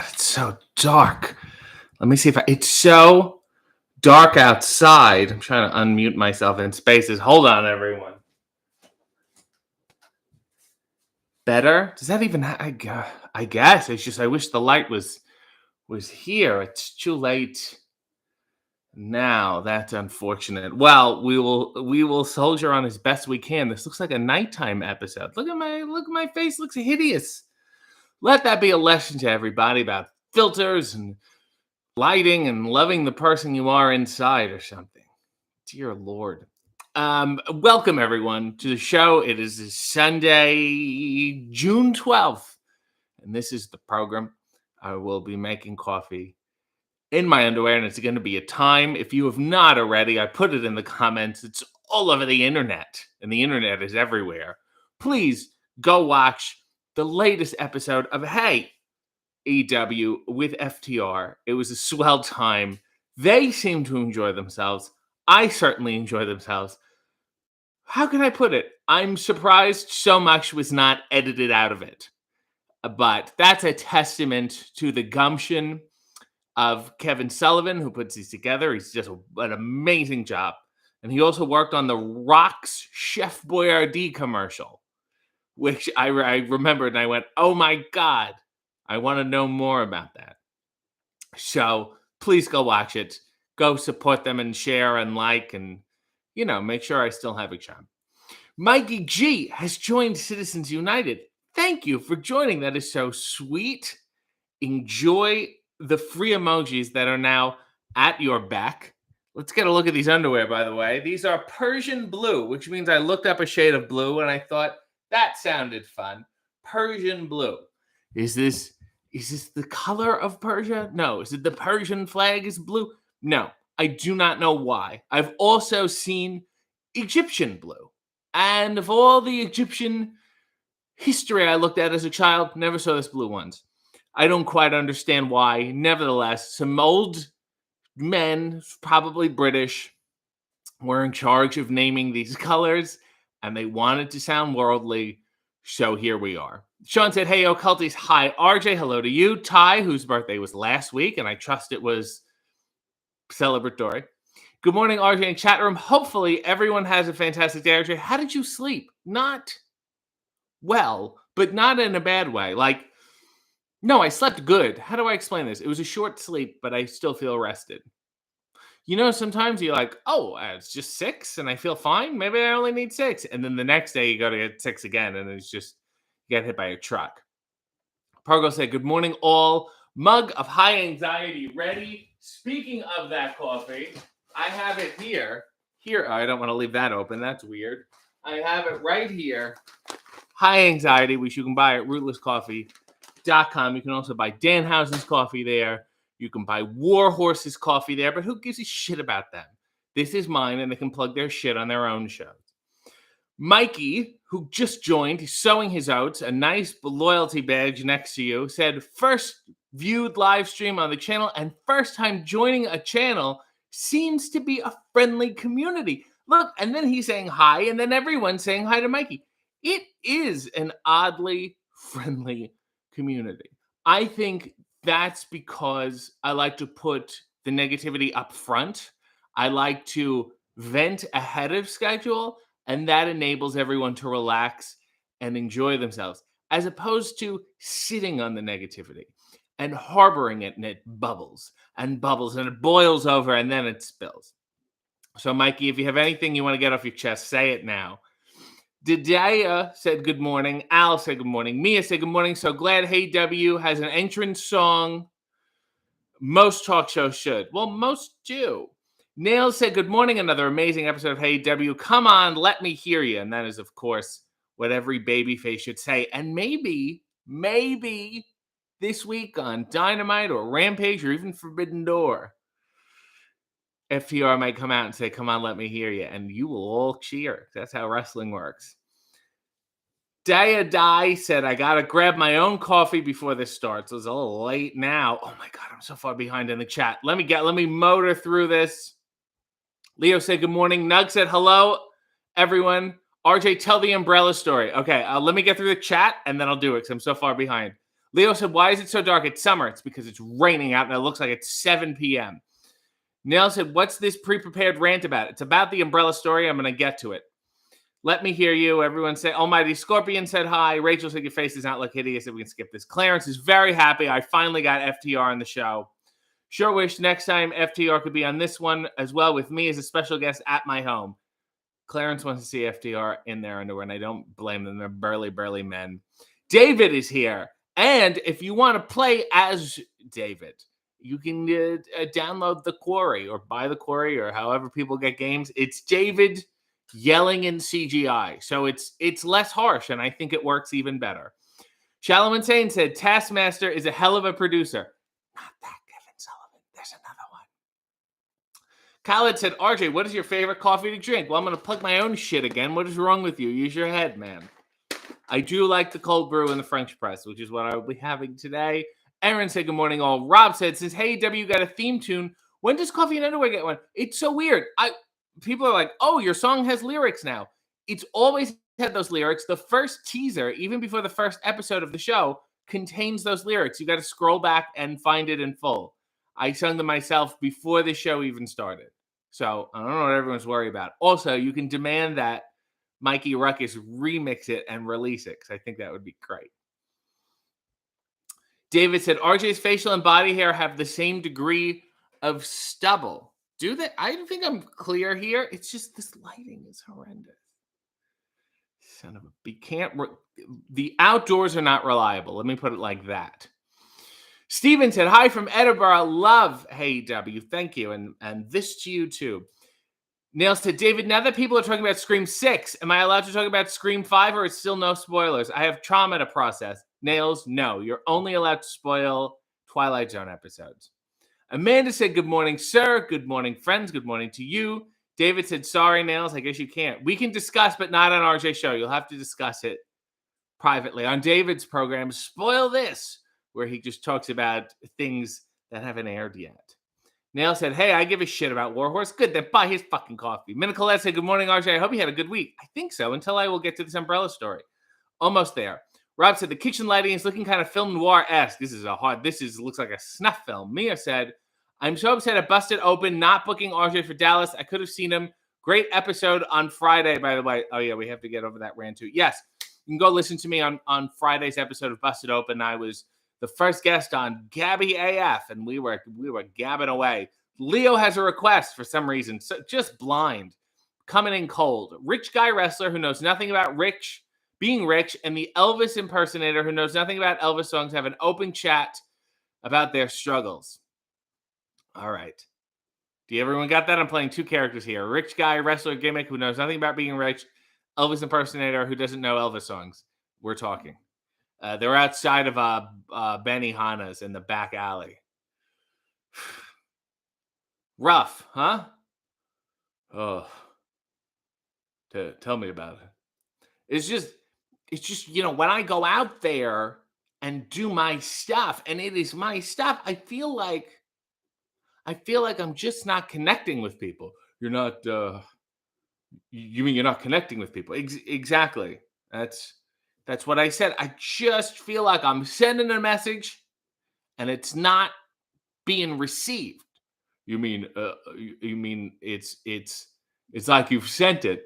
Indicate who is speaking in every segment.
Speaker 1: God, it's so dark. Let me see if it's so dark outside. I'm trying to unmute myself in spaces. Hold on, everyone. Better? Does that even? I guess it's just I wish the light was here. It's too late now. That's unfortunate. Well, we will soldier on as best we can. This looks like a nighttime episode. Look at my face. Looks hideous. Let that be a lesson to everybody about filters and lighting and loving the person you are inside or something. Dear Lord. Welcome everyone to the show. It is Sunday, June 12th, and this is the program. I will be making coffee in my underwear, and it's going to be a time. If you have not already, I put it in the comments. It's all over the internet, and the internet is everywhere. Please go watch the latest episode of Hey EW with FTR. It was a swell time. They seem to enjoy themselves. I certainly enjoy themselves. How can I put it? I'm surprised so much was not edited out of it. But that's a testament to the gumption of Kevin Sullivan, who puts these together. He's just an amazing job. And he also worked on the Rock's Chef Boyardee commercial, which I remembered and I went, oh my God, I want to know more about that. So please go watch it. Go support them and share and like and, make sure I still have a job. Mikey G has joined Citizens United. Thank you for joining. That is so sweet. Enjoy the free emojis that are now at your back. Let's get a look at these underwear, by the way. These are Persian blue, which means I looked up a shade of blue and I thought that sounded fun. Persian blue. Is this the color of Persia? No. Is it the Persian flag is blue? No. I do not know why. I've also seen Egyptian blue. And of all the Egyptian history I looked at as a child, never saw this blue ones. I don't quite understand why. Nevertheless, some old men, probably British, were in charge of naming these colors, and they wanted to sound worldly, so here we are. Sean said, hey, Occulties. Hi, RJ. Hello to you. Ty, whose birthday was last week, and I trust it was celebratory. Good morning, RJ and chat room. Hopefully, everyone has a fantastic day. RJ, how did you sleep? Not well, but not in a bad way. No, I slept good. How do I explain this? It was a short sleep, but I still feel rested. Sometimes you're like, oh, it's just 6 and I feel fine. Maybe I only need 6. And then the next day you go to get 6 again and it's just you get hit by a truck. Pargo said, good morning, all. Mug of high anxiety ready. Speaking of that coffee, I have it here. I don't want to leave that open. That's weird. I have it right here. High anxiety, which you can buy at rootlesscoffee.com. You can also buy Danhausen's coffee there. You can buy War Horse's coffee there, but who gives a shit about them? This is mine, and they can plug their shit on their own shows. Mikey, who just joined, he's sowing his oats, a nice loyalty badge next to you, said first viewed live stream on the channel and first time joining a channel seems to be a friendly community. Look, and then he's saying hi, and then everyone's saying hi to Mikey. It is an oddly friendly community. I think that's because I like to put the negativity up front. I like to vent ahead of schedule, and that enables everyone to relax and enjoy themselves, as opposed to sitting on the negativity and harboring it, and it bubbles, and it boils over, and then it spills. So, Mikey, if you have anything you want to get off your chest, say it now. Didaya said good morning. Al said good morning. Mia said good morning. So glad Hey W has an entrance song. Most talk shows should. Well, most do. Nails said good morning. Another amazing episode of Hey W. Come on, let me hear you. And that is, of course, what every babyface should say. And maybe this week on Dynamite or Rampage or even Forbidden Door, FTR might come out and say, come on, let me hear you. And you will all cheer. That's how wrestling works. Dai said, I got to grab my own coffee before this starts. It's a little late now. Oh, my God, I'm so far behind in the chat. Let me motor through this. Leo said, good morning. Nug said, hello, everyone. RJ, tell the umbrella story. Okay, let me get through the chat, and then I'll do it because I'm so far behind. Leo said, why is it so dark? It's summer. It's because it's raining out and it looks like it's 7 p.m. Neil said, what's this pre-prepared rant about? It's about the umbrella story. I'm going to get to it. Let me hear you. Everyone said, Almighty Scorpion said hi. Rachel said, your face does not look hideous. If we can skip this. Clarence is very happy. I finally got FTR on the show. Sure wish next time FTR could be on this one as well with me as a special guest at my home. Clarence wants to see FTR in their underwear, and I don't blame them. They're burly men. David is here. And if you want to play as David, you can download the Quarry or buy the Quarry or however people get games. It's David yelling in CGI. So it's less harsh, and I think it works even better. Shalom Insane said, Taskmaster is a hell of a producer. Not that Kevin Sullivan. There's another one. Khaled said, RJ, what is your favorite coffee to drink? Well, I'm going to plug my own shit again. What is wrong with you? Use your head, man. I do like the cold brew and the French press, which is what I will be having today. Aaron said, good morning, all. Rob said, since Hey W got a theme tune, when does Coffee and Underwear get one? It's so weird. People are like, oh, your song has lyrics now. It's always had those lyrics. The first teaser, even before the first episode of the show, contains those lyrics. You got to scroll back and find it in full. I sung them myself before the show even started. So I don't know what everyone's worried about. Also, you can demand that Mikey Ruckus remix it and release it, because I think that would be great. David said, RJ's facial and body hair have the same degree of stubble. Do they? I don't think I'm clear here. It's just this lighting is horrendous. Son of a... The outdoors are not reliable. Let me put it like that. Steven said, hi from Edinburgh. Love Hey W. Thank you. And this to you too. Nails said, David, now that people are talking about Scream 6, am I allowed to talk about Scream 5 or it's still no spoilers? I have trauma to process. Nails, no. You're only allowed to spoil Twilight Zone episodes. Amanda said, good morning, sir. Good morning, friends. Good morning to you. David said, sorry, Nails. I guess you can't. We can discuss, but not on RJ's show. You'll have to discuss it privately. On David's program, Spoil This, where he just talks about things that haven't aired yet. Nail said, hey, I give a shit about Warhorse. Good, then buy his fucking coffee. Minicolette said, good morning, RJ. I hope you had a good week. I think so, until I will get to this umbrella story. Almost there. Rob said, the kitchen lighting is looking kind of film noir-esque. Looks like a snuff film. Mia said, I'm so upset at Busted Open not booking RJ for Dallas. I could have seen him. Great episode on Friday, by the way. Oh, yeah, we have to get over that rant, too. Yes, you can go listen to me on Friday's episode of Busted Open. I was the first guest on Gabby AF, and we were gabbing away. Leo has a request for some reason, so just blind, coming in cold. Rich guy wrestler who knows nothing about being rich, and the Elvis impersonator who knows nothing about Elvis songs have an open chat about their struggles. All right. Do everyone got that? I'm playing two characters here. Rich guy wrestler gimmick who knows nothing about being rich. Elvis impersonator who doesn't know Elvis songs. We're talking. They're outside of Benihana's in the back alley. Rough, huh? Oh, tell me about it. It's just, when I go out there and do my stuff, and it is my stuff, I feel like I'm just not connecting with people. You're not. You mean you're not connecting with people? Exactly. That's what I said. I just feel like I'm sending a message, and it's not being received. You mean it's like you've sent it,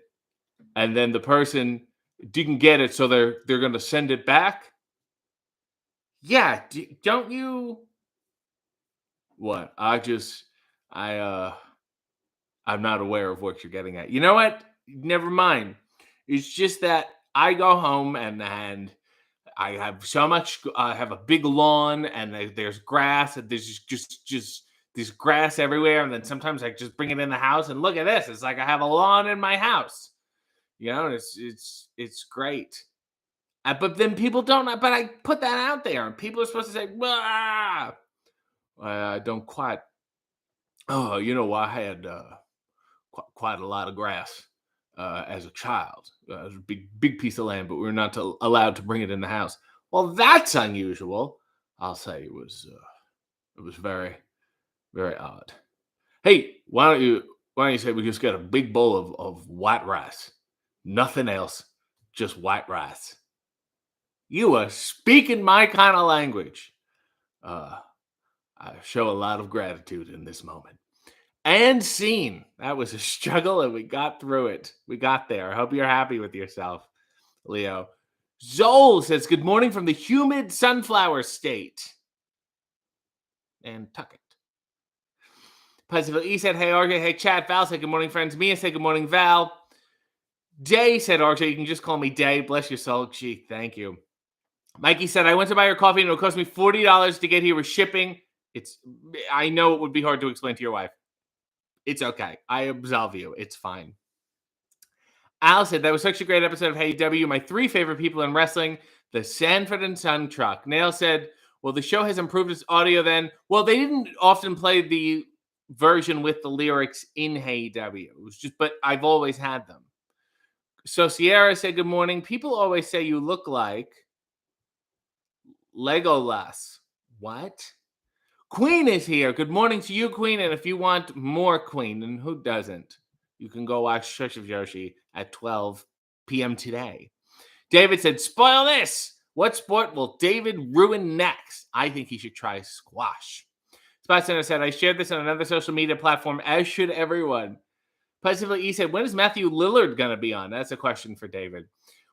Speaker 1: and then the person didn't get it, so they're going to send it back? Yeah, don't you? What? I'm not aware of what you're getting at. You know what? Never mind. It's just that I go home and I have so much. I have a big lawn, and there's grass, and there's just there's grass everywhere. And then sometimes I just bring it in the house, and look at this. It's like I have a lawn in my house. It's great. But then people don't. But I put that out there, and people are supposed to say, I don't quite. Oh, I had quite a lot of grass as a child. It was a big piece of land, but we were not allowed to bring it in the house. Well, that's unusual. I'll say it was very, very odd. Hey, why don't you say we just get a big bowl of white rice? Nothing else, just white rice. You are speaking my kind of language. Uh, I show a lot of gratitude in this moment. And scene. That was a struggle, and we got through it. We got there. I hope you're happy with yourself, Leo. Zoel says, good morning from the humid sunflower state. Nantucket. Pleasantville E said, hey, RJ. Hey, Chad. Val said, good morning, friends. Mia said, good morning, Val. Day said, RJ, you can just call me Day. Bless your soul. Gee, thank you. Mikey said, I went to buy your coffee, and it'll cost me $40 to get here with shipping. I know it would be hard to explain to your wife. It's okay. I absolve you. It's fine. Al said, that was such a great episode of Hey W. My 3 favorite people in wrestling, the Sanford and Son truck. Nail said, well, the show has improved its audio then. Well, they didn't often play the version with the lyrics in Hey W. It was just, but I've always had them. So Sierra said, good morning. People always say you look like Legolas. What? Queen is here. Good morning to you, Queen. And if you want more Queen, and who doesn't, you can go watch Shush of Yoshi at 12 p.m. today. David said, spoil this. What sport will David ruin next? I think he should try squash. Spot Center said, I shared this on another social media platform, as should everyone. Pleasantville E said, when is Matthew Lillard going to be on? That's a question for David.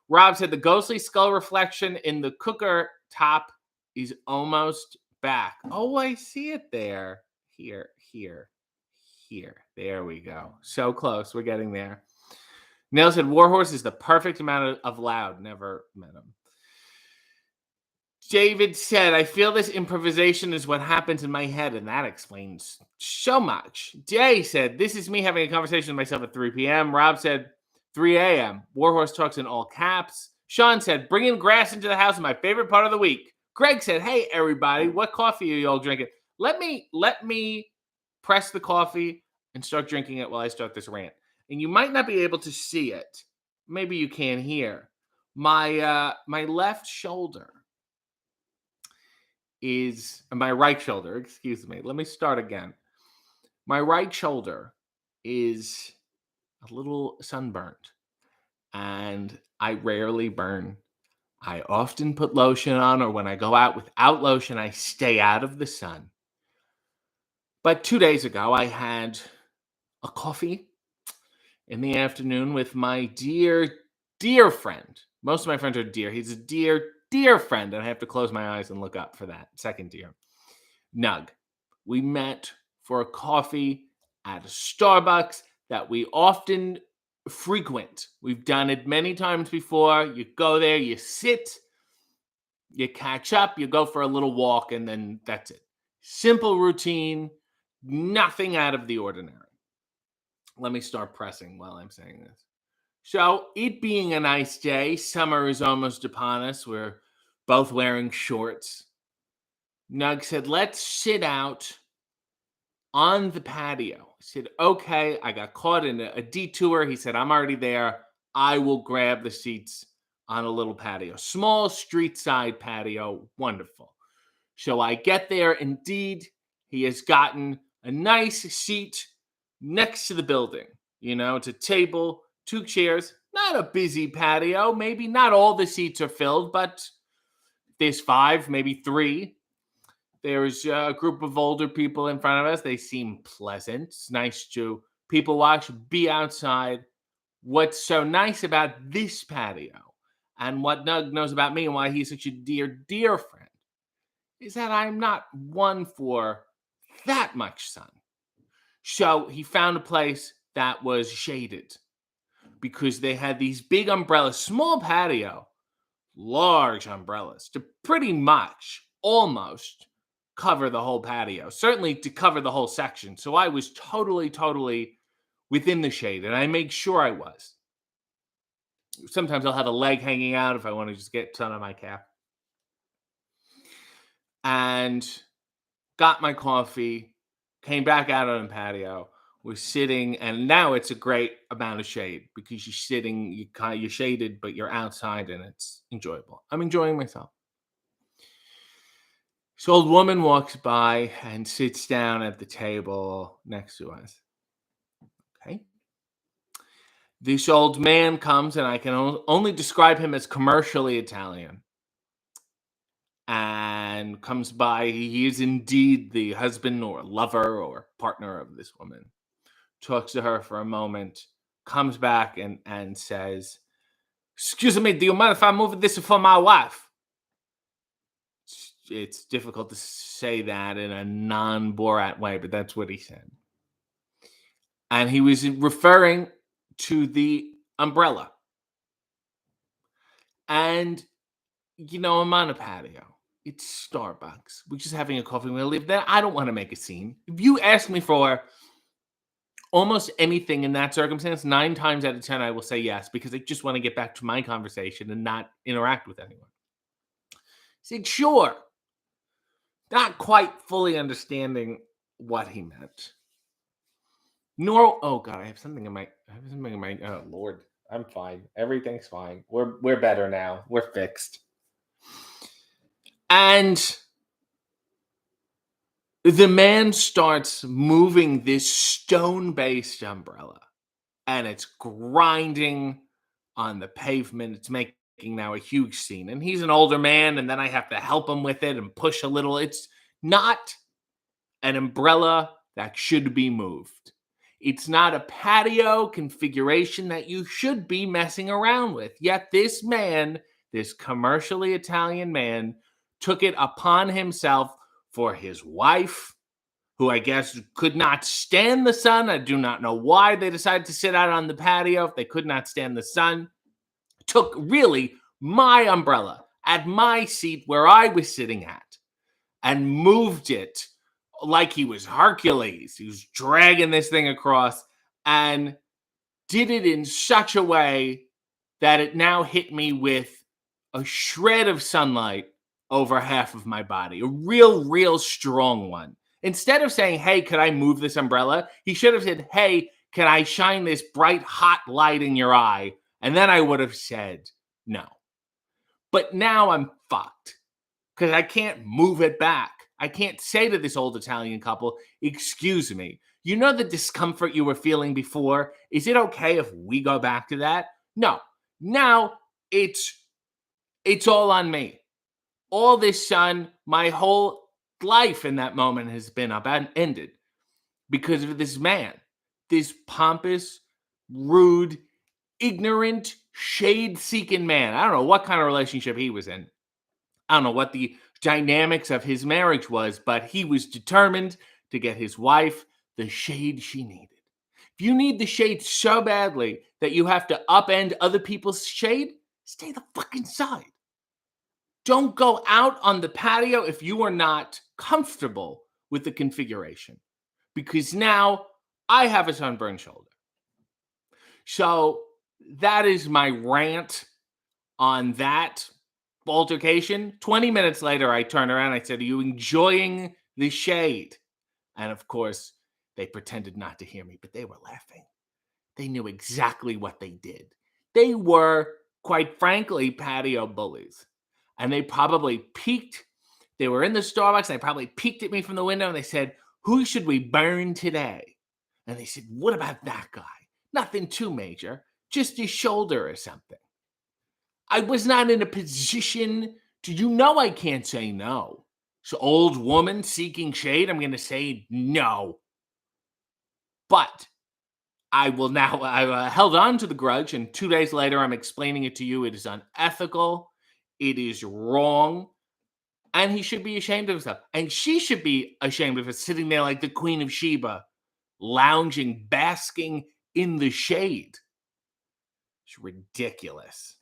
Speaker 1: Rob said, the ghostly skull reflection in the cooker top is almost back. Oh, I see it there. Here. There we go. So close. We're getting there. Neil said, Warhorse is the perfect amount of loud. Never met him. David said, I feel this improvisation is what happens in my head, and that explains so much. Jay said, this is me having a conversation with myself at 3 p.m. Rob said, 3 a.m. Warhorse talks in all caps. Sean said, bringing grass into the house is my favorite part of the week. Greg said, hey, everybody, what coffee are you all drinking? Let me press the coffee and start drinking it while I start this rant. And you might not be able to see it. Maybe you can hear. My left shoulder is my right shoulder. Excuse me. Let me start again. My right shoulder is a little sunburnt, and I rarely burn. I often put lotion on, or when I go out without lotion, I stay out of the sun. But 2 days ago, I had a coffee in the afternoon with my dear, dear friend. Most of my friends are dear. He's a dear, dear friend, and I have to close my eyes and look up for that second dear. Nug. We met for a coffee at a Starbucks that we often frequent. We've done it many times before. You go there, you sit, you catch up, you go for a little walk, and then that's it. Simple routine, nothing out of the ordinary. Let me start pressing while I'm saying this. So, it being a nice day, summer is almost upon us. We're both wearing shorts. Nug said, let's sit out on the patio. I said, okay. I got caught in a detour. He said, I'm already there. I will grab the seats on a little patio. Small street side patio. Wonderful. So I get there. Indeed, he has gotten a nice seat next to the building. You know, it's a table, 2 chairs, not a busy patio. Maybe not all the seats are filled, but there's 5, maybe 3. There's a group of older people in front of us. They seem pleasant. It's nice to people watch, be outside. What's so nice about this patio and what Nug knows about me and why he's such a dear, dear friend is that I'm not one for that much sun. So he found a place that was shaded because they had these big umbrellas, small patio, large umbrellas to pretty much almost cover the whole patio, certainly to cover the whole section. So I was totally within the shade, and I made sure I was. Sometimes I'll have a leg hanging out if I want to just get sun on my cap. And got my coffee, came back out on the patio, was sitting, and now it's a great amount of shade because you're sitting, you're shaded, but you're outside, and it's enjoyable. I'm enjoying myself. This old woman walks by and sits down at the table next to us. Okay. This old man comes, and I can only describe him as commercially Italian. and comes by. He is indeed the husband or lover or partner of this woman. Talks to her for a moment, comes back and says, "Excuse me, do you mind if I move this for my wife?" It's difficult to say that in a non-Borat way, but that's what he said. And he was referring to the umbrella. And, I'm on a patio. It's Starbucks. We're just having a coffee. We're gonna leave there. I don't want to make a scene. If you ask me for almost anything in that circumstance, 9 times out of 10, I will say yes, because I just want to get back to my conversation and not interact with anyone. He said, sure. Not quite fully understanding what he meant. Nor, oh God, oh Lord, I'm fine. Everything's fine. We're better now. We're fixed. And the man starts moving this stone-based umbrella, and it's grinding on the pavement. It's making now a huge scene. And he's an older man, and then I have to help him with it and push a little. It's not an umbrella that should be moved. It's not a patio configuration that you should be messing around with. Yet this man, this commercially Italian man, took it upon himself for his wife, who I guess could not stand the sun. I do not know why they decided to sit out on the patio if they could not stand the sun. Took really my umbrella at my seat where I was sitting at and moved it like he was Hercules. He was dragging this thing across and did it in such a way that it now hit me with a shred of sunlight over half of my body, a real strong one. Instead of saying, hey, could I move this umbrella? He should have said, hey, can I shine this bright, hot light in your eye? And then I would have said no. But now I'm fucked because I can't move it back. I can't say to this old Italian couple, excuse me, you know the discomfort you were feeling before? Is it okay if we go back to that? No. Now it's all on me. All this sun, my whole life in that moment has been upended because of this man, this pompous, rude, ignorant, shade-seeking man. I don't know what kind of relationship he was in. I don't know what the dynamics of his marriage was, but he was determined to get his wife the shade she needed. If you need the shade so badly that you have to upend other people's shade, stay the fuck inside. Don't go out on the patio if you are not comfortable with the configuration, because now I have a sunburned shoulder. So that is my rant on that altercation. 20 minutes later, I turned around. I said, are you enjoying the shade? And of course, they pretended not to hear me, but they were laughing. They knew exactly what they did. They were, quite frankly, patio bullies. And they probably peeked. They were in the Starbucks. And they probably peeked at me from the window and they said, who should we burn today? And they said, what about that guy? Nothing too major, just his shoulder or something. I was not in a position to, I can't say no. So old woman seeking shade, I'm going to say no. But I will now, I held on to the grudge, and 2 days later, I'm explaining it to you. It is unethical. It is wrong. And he should be ashamed of himself. And she should be ashamed of it, sitting there like the Queen of Sheba, lounging, basking in the shade. It's ridiculous.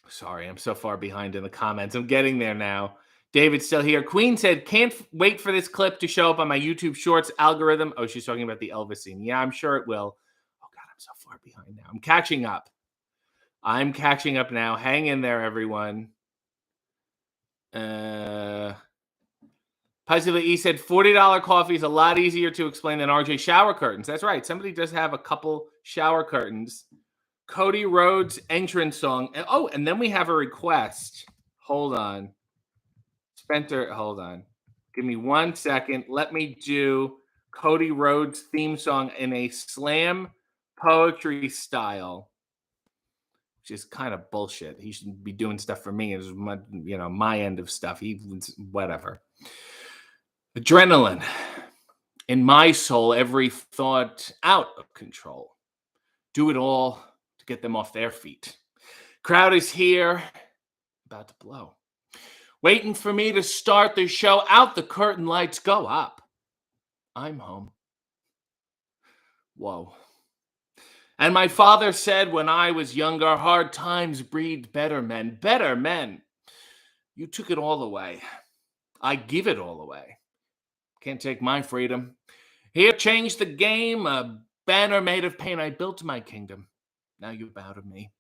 Speaker 1: Sorry, I'm so far behind in the comments. I'm getting there now. David's still here. Queen said, can't wait for this clip to show up on my YouTube Shorts algorithm. Oh, she's talking about the Elvis scene. Yeah, I'm sure it will. Oh, God, I'm so far behind now. I'm catching up. I'm catching up now. Hang in there, everyone. Positively E said, $40 coffee is a lot easier to explain than RJ shower curtains. That's right. Somebody does have a couple shower curtains. Cody Rhodes entrance song. Oh, and then we have a request. Hold on. Spencer, hold on. Give me 1 second. Let me do Cody Rhodes theme song in a slam poetry style. which is kind of bullshit. He shouldn't be doing stuff for me. It's my end of stuff. Whatever. Adrenaline in my soul, every thought out of control. Do it all to get them off their feet. Crowd is here, about to blow. Waiting for me to start the show. Out the curtain, lights go up. I'm home. Whoa. And my father said when I was younger, hard times breed better men. Better men. You took it all away. I give it all away. Can't take my freedom. Here changed the game, a banner made of pain. I built my kingdom. Now you bow to me.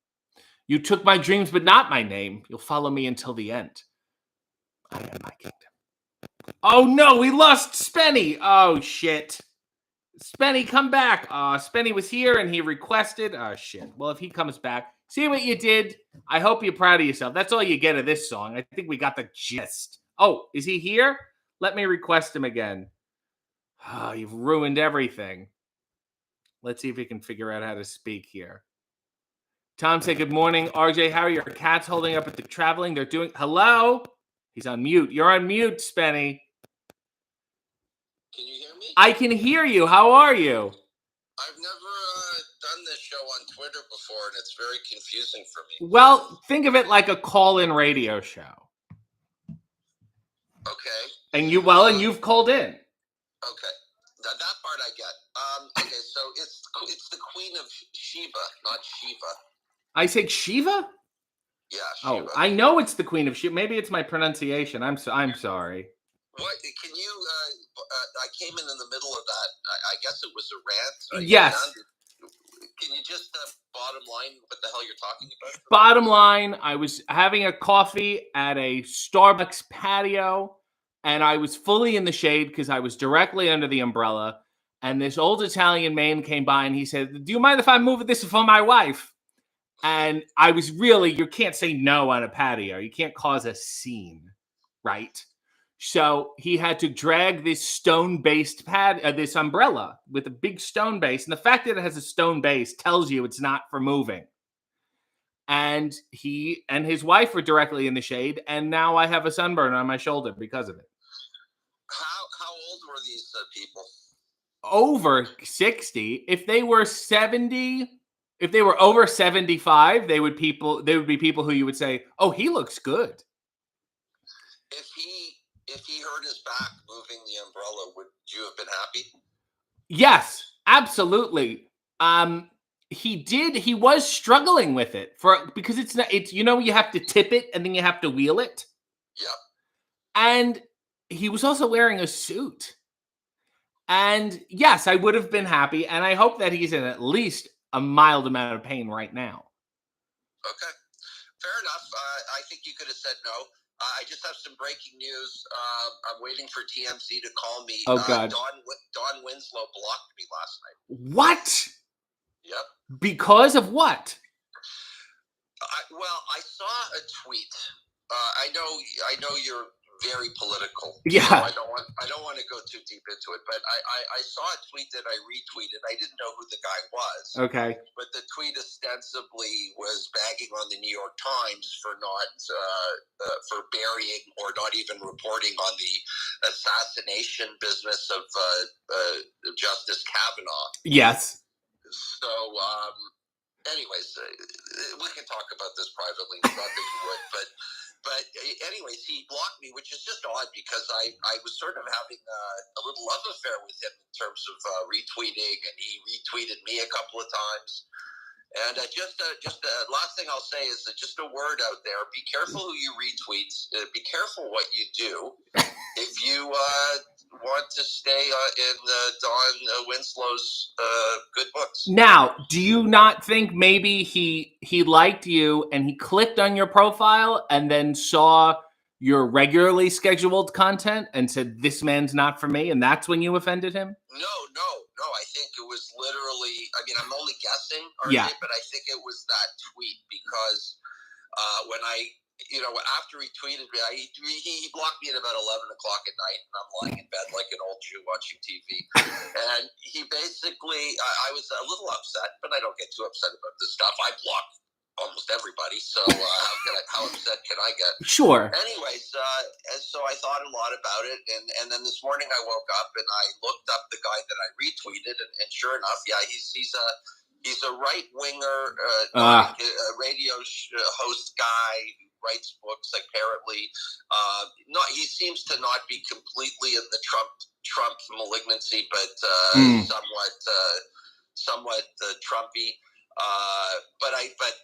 Speaker 1: You took my dreams, but not my name. You'll follow me until the end. I am my kingdom. Oh no, we lost Spenny. Oh shit. Spenny, come back. Spenny was here and he requested. Oh shit. Well, if he comes back, see what you did? I hope you're proud of yourself. That's all you get of this song. I think we got the gist. Oh, is he here? Let me request him again. Oh, you've ruined everything. Let's see if we can figure out how to speak here. Tom said, good morning. RJ, how are your cats holding up at the traveling? They're doing... Hello? He's on mute. You're on mute, Spenny.
Speaker 2: Can you hear me?
Speaker 1: I can hear you. How are you?
Speaker 2: I've never done this show on Twitter before, and it's very confusing for me.
Speaker 1: Well, think of it like a call-in radio show.
Speaker 2: Okay.
Speaker 1: And you've called in.
Speaker 2: Okay. That part I get. Okay, so it's the Queen of Sheba, not Shiva.
Speaker 1: I said Shiva?
Speaker 2: Yeah, Shiva.
Speaker 1: Oh, I know it's the Queen of Sheba. Maybe it's my pronunciation. I'm sorry.
Speaker 2: What? Can you... I came in the middle of that. I guess it was a rant.
Speaker 1: Yes.
Speaker 2: Can you just bottom line what the hell you're talking about?
Speaker 1: Bottom line, I was having a coffee at a Starbucks patio, and I was fully in the shade because I was directly under the umbrella. And this old Italian man came by and he said, do you mind if I move this for my wife? And I was really, you can't say no on a patio. You can't cause a scene, right? So he had to drag this stone-based this umbrella with a big stone base. And the fact that it has a stone base tells you it's not for moving. And he and his wife were directly in the shade. And now I have a sunburn on my shoulder because of it.
Speaker 2: How old were these people?
Speaker 1: Over 60. If they were 70, if they were over 75, they would be people who you would say, oh, he looks good.
Speaker 2: If he hurt his back moving the umbrella, would you have been happy?
Speaker 1: Yes, absolutely. He did. He was struggling with it because it's you have to tip it and then you have to wheel it.
Speaker 2: Yeah.
Speaker 1: And he was also wearing a suit. And yes, I would have been happy. And I hope that he's in at least a mild amount of pain right now. Okay.
Speaker 2: Fair enough. I think you could have said no. I just have some breaking news. I'm waiting for TMZ to call me.
Speaker 1: Oh, God.
Speaker 2: Don Winslow blocked me last night.
Speaker 1: What?
Speaker 2: Yep.
Speaker 1: Because of what?
Speaker 2: I saw a tweet. I know you're very political.
Speaker 1: Yeah.
Speaker 2: So I don't want to go too deep into it, but I saw a tweet that I retweeted. I didn't know who the guy was.
Speaker 1: Okay.
Speaker 2: But the tweet ostensibly was bagging on the New York Times for not for burying or not even reporting on the assassination business of Justice Kavanaugh.
Speaker 1: Yes.
Speaker 2: So, anyways, we can talk about this privately. Not that you would, but anyways, he blocked me, which is just odd because I was sort of having a little love affair with him in terms of retweeting, and he retweeted me a couple of times. And just last thing I'll say is just a word out there: be careful who you retweet. Be careful what you do. If you want to stay in Don Winslow's good books.
Speaker 1: Now, do you not think maybe he liked you and he clicked on your profile and then saw your regularly scheduled content and said, this man's not for me, and that's when you offended him?
Speaker 2: No. I think it was literally, I mean, I'm only guessing,
Speaker 1: yeah.
Speaker 2: But I think it was that tweet because when after he tweeted me, he blocked me at about 11 o'clock at night, and I'm lying in bed like an old Jew watching TV. And he basically, I was a little upset, but I don't get too upset about this stuff. I block almost everybody. So how upset can I get?
Speaker 1: Sure.
Speaker 2: Anyways, so I thought a lot about it, and then this morning I woke up and I looked up the guy that I retweeted, and sure enough, yeah, he's a right winger, radio host guy who writes books apparently. He seems to not be completely in the Trump malignancy, but somewhat Trumpy. But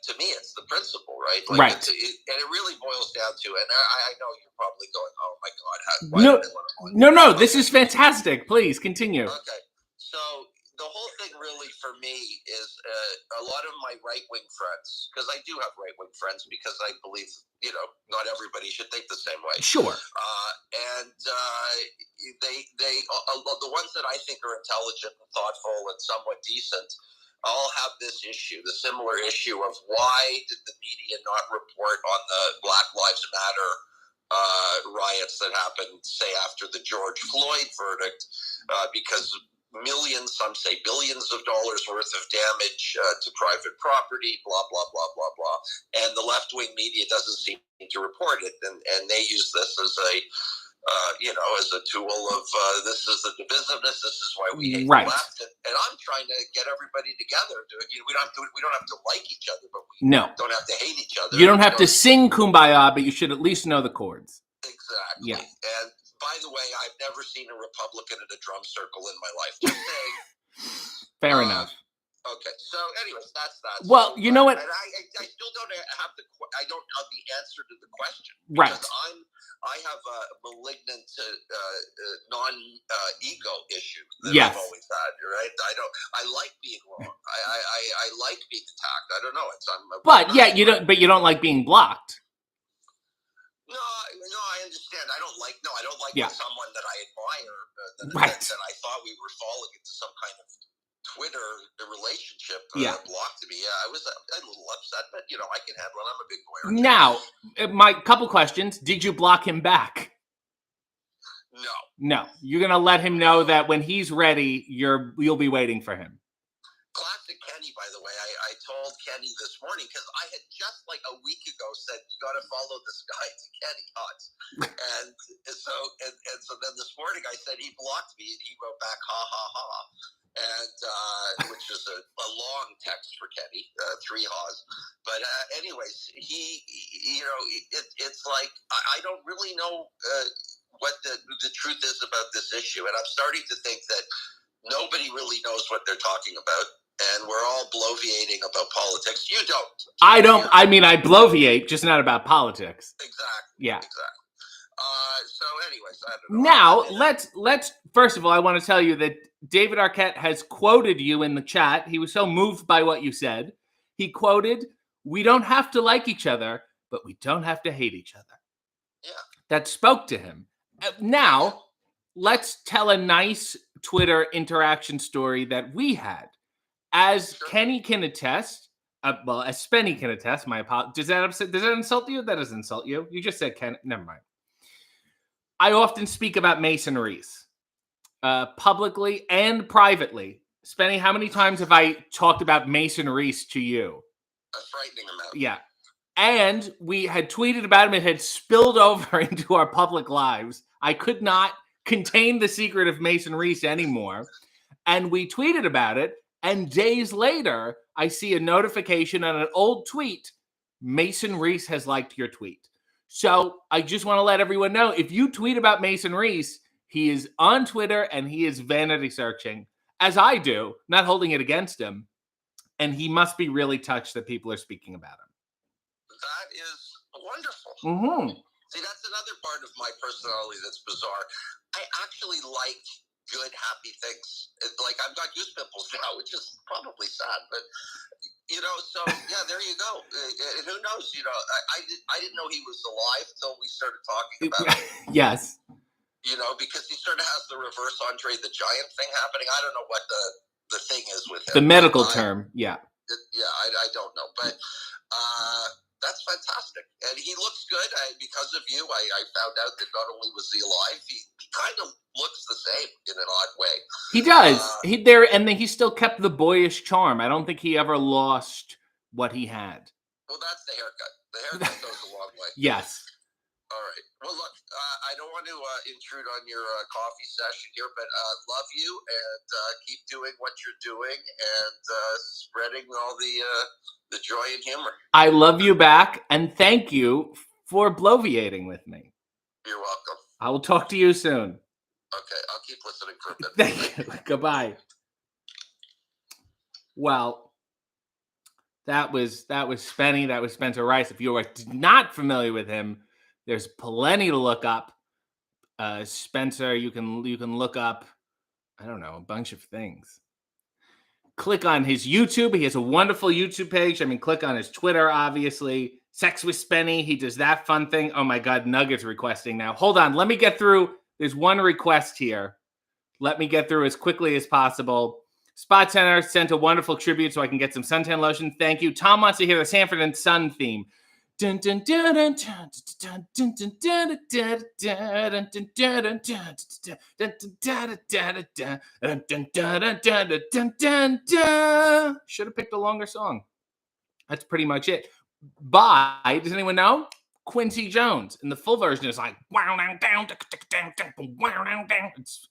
Speaker 2: to me, it's the principle, right? Like
Speaker 1: right.
Speaker 2: And it really boils down to, and I know you're probably going, "Oh my God,
Speaker 1: no, this is fantastic. Please continue."
Speaker 2: Okay, so the whole thing really for me is a lot of my right-wing friends, because I do have right-wing friends, because I believe not everybody should think the same way.
Speaker 1: Sure.
Speaker 2: And they the ones that I think are intelligent and thoughtful and somewhat decent all have this issue, the similar issue of why did the media not report on the Black Lives Matter riots that happened, say, after the George Floyd verdict, because millions, some say billions of dollars worth of damage to private property, blah, blah, blah, blah, blah. And the left-wing media doesn't seem to report it, and they use this as as a tool of this is the divisiveness. This is why we hate the left, and I'm trying to get everybody together. We don't have to like each other, but we don't have to hate each other.
Speaker 1: You don't have to sing "Kumbaya," but you should at least know the chords.
Speaker 2: Exactly. Yeah. And by the way, I've never seen a Republican at a drum circle in my life. Just saying.
Speaker 1: Fair enough.
Speaker 2: Okay, so anyways, that's that.
Speaker 1: Well, you know what?
Speaker 2: And I still don't have the answer to the question.
Speaker 1: Right.
Speaker 2: Because I have a malignant non-ego issue that I've always had. Right. I like being wrong. I like being attacked. I don't know.
Speaker 1: But you don't like being blocked.
Speaker 2: No, I understand. I don't like when someone that I admire that I thought we were falling into some kind of Twitter relationship blocked me. Yeah, I was a little upset, but I can handle it. I'm a big boy.
Speaker 1: Now, my couple questions. Did you block him back?
Speaker 2: No.
Speaker 1: You're gonna let him know that when he's ready, you'll be waiting for him.
Speaker 2: Classic Kenny, by the way. I told Kenny this morning, because I had just like a week ago said, you got to follow this guy to Kenny Hutz. and so then this morning I said he blocked me, and he wrote back, ha, ha, ha. And which is a long text for Kenny, 3 ha's. But anyways, it's like I don't really know what the truth is about this issue, and I'm starting to think that nobody really knows what they're talking about, and we're all bloviating about politics. You don't.
Speaker 1: I don't. I mean, I bloviate, just not about politics.
Speaker 2: Exactly.
Speaker 1: Yeah.
Speaker 2: Exactly. So anyways, I don't know.
Speaker 1: Now, let's first of all, I want to tell you that David Arquette has quoted you in the chat. He was so moved by what you said. He quoted, "We don't have to like each other, but we don't have to hate each other."
Speaker 2: Yeah.
Speaker 1: That spoke to him. Now, let's tell a nice Twitter interaction story that we had. As Kenny can attest, as Spenny can attest, my apologies. Does that insult you? That doesn't insult you. You just said Ken. Never mind. I often speak about Mason Reese, publicly and privately. Spenny, how many times have I talked about Mason Reese to you?
Speaker 2: A frightening amount.
Speaker 1: Yeah. And we had tweeted about him. It had spilled over into our public lives. I could not contain the secret of Mason Reese anymore. And we tweeted about it. And days later, I see a notification on an old tweet. Mason Reese has liked your tweet. So I just want to let everyone know, if you tweet about Mason Reese, he is on Twitter and he is vanity searching, as I do, not holding it against him. And he must be really touched that people are speaking about him.
Speaker 2: That is wonderful.
Speaker 1: Mm-hmm.
Speaker 2: See, that's another part of my personality that's bizarre. I actually like good, happy things. Like, I've got goose pimples now, which is probably sad, but so yeah, there you go. And who knows? I didn't know he was alive until we started talking about it.
Speaker 1: Yes.
Speaker 2: Because he sort of has the reverse Andre the Giant thing happening. I don't know what the thing is with him.
Speaker 1: The medical term, yeah.
Speaker 2: I don't know, but that's fantastic, and he looks good. Because of you, I found out that not only was he alive, he kind of looks the same in an odd way.
Speaker 1: He does. He still kept the boyish charm. I don't think he ever lost what he had.
Speaker 2: Well, that's the haircut. The haircut goes a long way.
Speaker 1: Yes.
Speaker 2: All right. Well, look, I don't want to intrude on your coffee session here, but love you and keep doing what you're doing and spreading all the joy and humor.
Speaker 1: I love you back, and thank you for bloviating with me.
Speaker 2: You're welcome.
Speaker 1: I will talk to you soon.
Speaker 2: Okay, I'll keep listening for a bit.
Speaker 1: Thank you. Goodbye. Well, that was Spenny. That was Spencer Rice. If you are not familiar with him, there's plenty to look up. Spencer, you can look up, I don't know, a bunch of things. Click on his YouTube. He has a wonderful YouTube page. I mean, click on his Twitter, obviously. Sex with Spenny. He does that fun thing. Oh my God, Nugget's requesting now. Hold on. Let me get through. There's one request here. Let me get through as quickly as possible. Spot Center sent a wonderful tribute so I can get some suntan lotion. Thank you. Tom wants to hear the Sanford and Son theme. Dun, dun, dun, dun, dun, dun, dun, dun, dun, dun, dun, dun, dun, dun, dun, dun. Should have picked a longer song. That's pretty much it. By, does anyone know? Quincy Jones. And the full version is like,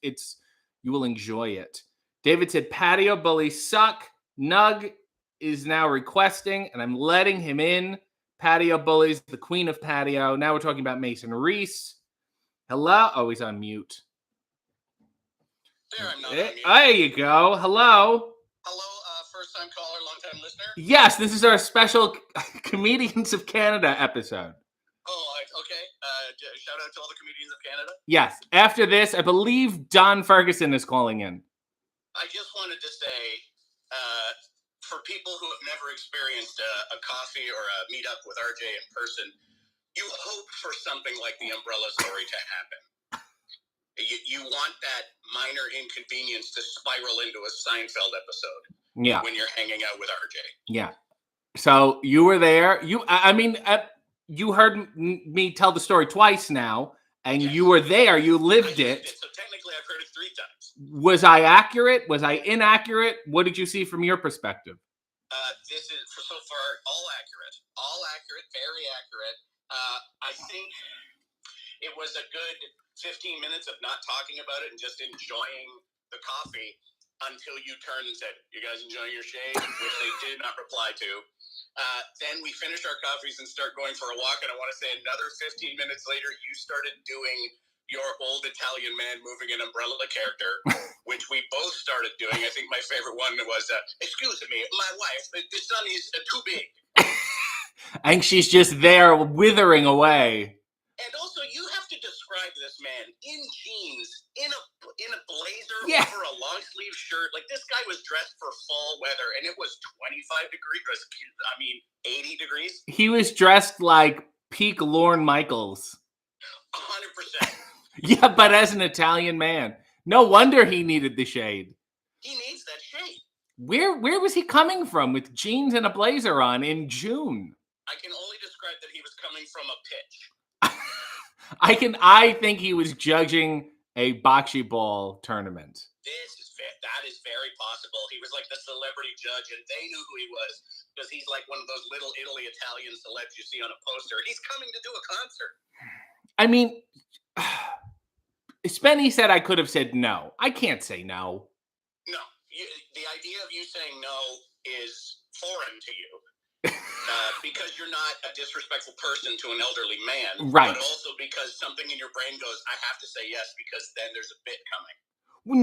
Speaker 1: it's you will enjoy it. David said, patio bullies suck. Nug is now requesting, and I'm letting him in. Patio bullies, the queen of patio. Now we're talking about Mason Reese. Hello? Oh, he's on mute.
Speaker 2: There, I'm not on mute.
Speaker 1: There you go. Hello.
Speaker 2: Hello, first-time caller, long-time listener.
Speaker 1: Yes, this is our special Comedians of Canada episode.
Speaker 2: Oh, okay. Shout out to all the comedians of Canada.
Speaker 1: Yes. After this, I believe Don Ferguson is calling in.
Speaker 2: I just wanted to say, for people who have never experienced a coffee or a meetup with RJ in person, you hope for something like the umbrella story to happen. You want that minor inconvenience to spiral into a Seinfeld episode.
Speaker 1: Yeah.
Speaker 2: When you're hanging out with RJ.
Speaker 1: Yeah. So you were there. You heard me tell the story twice now, and yes. You were there. You lived it.
Speaker 2: So technically, I've heard it 3 times.
Speaker 1: Was I accurate? Was I inaccurate? What did you see from your perspective?
Speaker 2: This is so far all accurate. All accurate. Very accurate. I think it was a good 15 minutes of not talking about it and just enjoying the coffee until you turned and said, "You guys enjoying your shade?" Which they did not reply to. Then we finished our coffees and start going for a walk. And I want to say another 15 minutes later, you started doing your old Italian man moving an umbrella character, which we both started doing. I think my favorite one was, "Excuse me, my wife, the sun is too big."
Speaker 1: And she's just there withering away.
Speaker 2: And also, you have to describe this man in jeans, in a blazer,
Speaker 1: yeah.
Speaker 2: over a long sleeve shirt. Like, this guy was dressed for fall weather, and it was 25 degrees. 80 degrees.
Speaker 1: He was dressed like peak Lorne Michaels.
Speaker 2: 100%.
Speaker 1: Yeah, but as an Italian man. No wonder he needed the shade.
Speaker 2: He needs that shade.
Speaker 1: Where was he coming from with jeans and a blazer on in June?
Speaker 2: I can only describe that he was coming from a pitch.
Speaker 1: I think he was judging a bocce ball tournament.
Speaker 2: That is very possible. He was like the celebrity judge, and they knew who he was because he's like one of those little Italy Italian celebs you see on a poster. He's coming to do a concert.
Speaker 1: I mean, Spenny said I could have said no. I can't say no.
Speaker 2: No. The idea of you saying no is foreign to you. Because you're not a disrespectful person to an elderly man.
Speaker 1: Right.
Speaker 2: But also because something in your brain goes, I have to say yes because then there's a bit coming.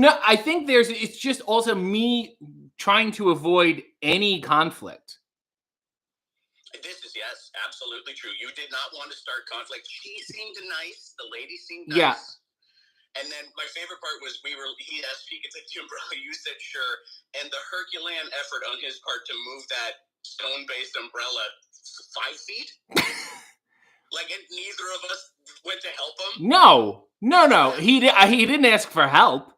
Speaker 1: No, I think it's just also me trying to avoid any conflict.
Speaker 2: This is, yes, absolutely true. You did not want to start conflict. She seemed nice. The lady seemed nice.
Speaker 1: Yeah.
Speaker 2: And then my favorite part was he asked if he could take the umbrella. You said sure. And the Herculean effort on his part to move that stone-based umbrella 5 feet? Like, and neither of us went to help him? No.
Speaker 1: He didn't ask for help.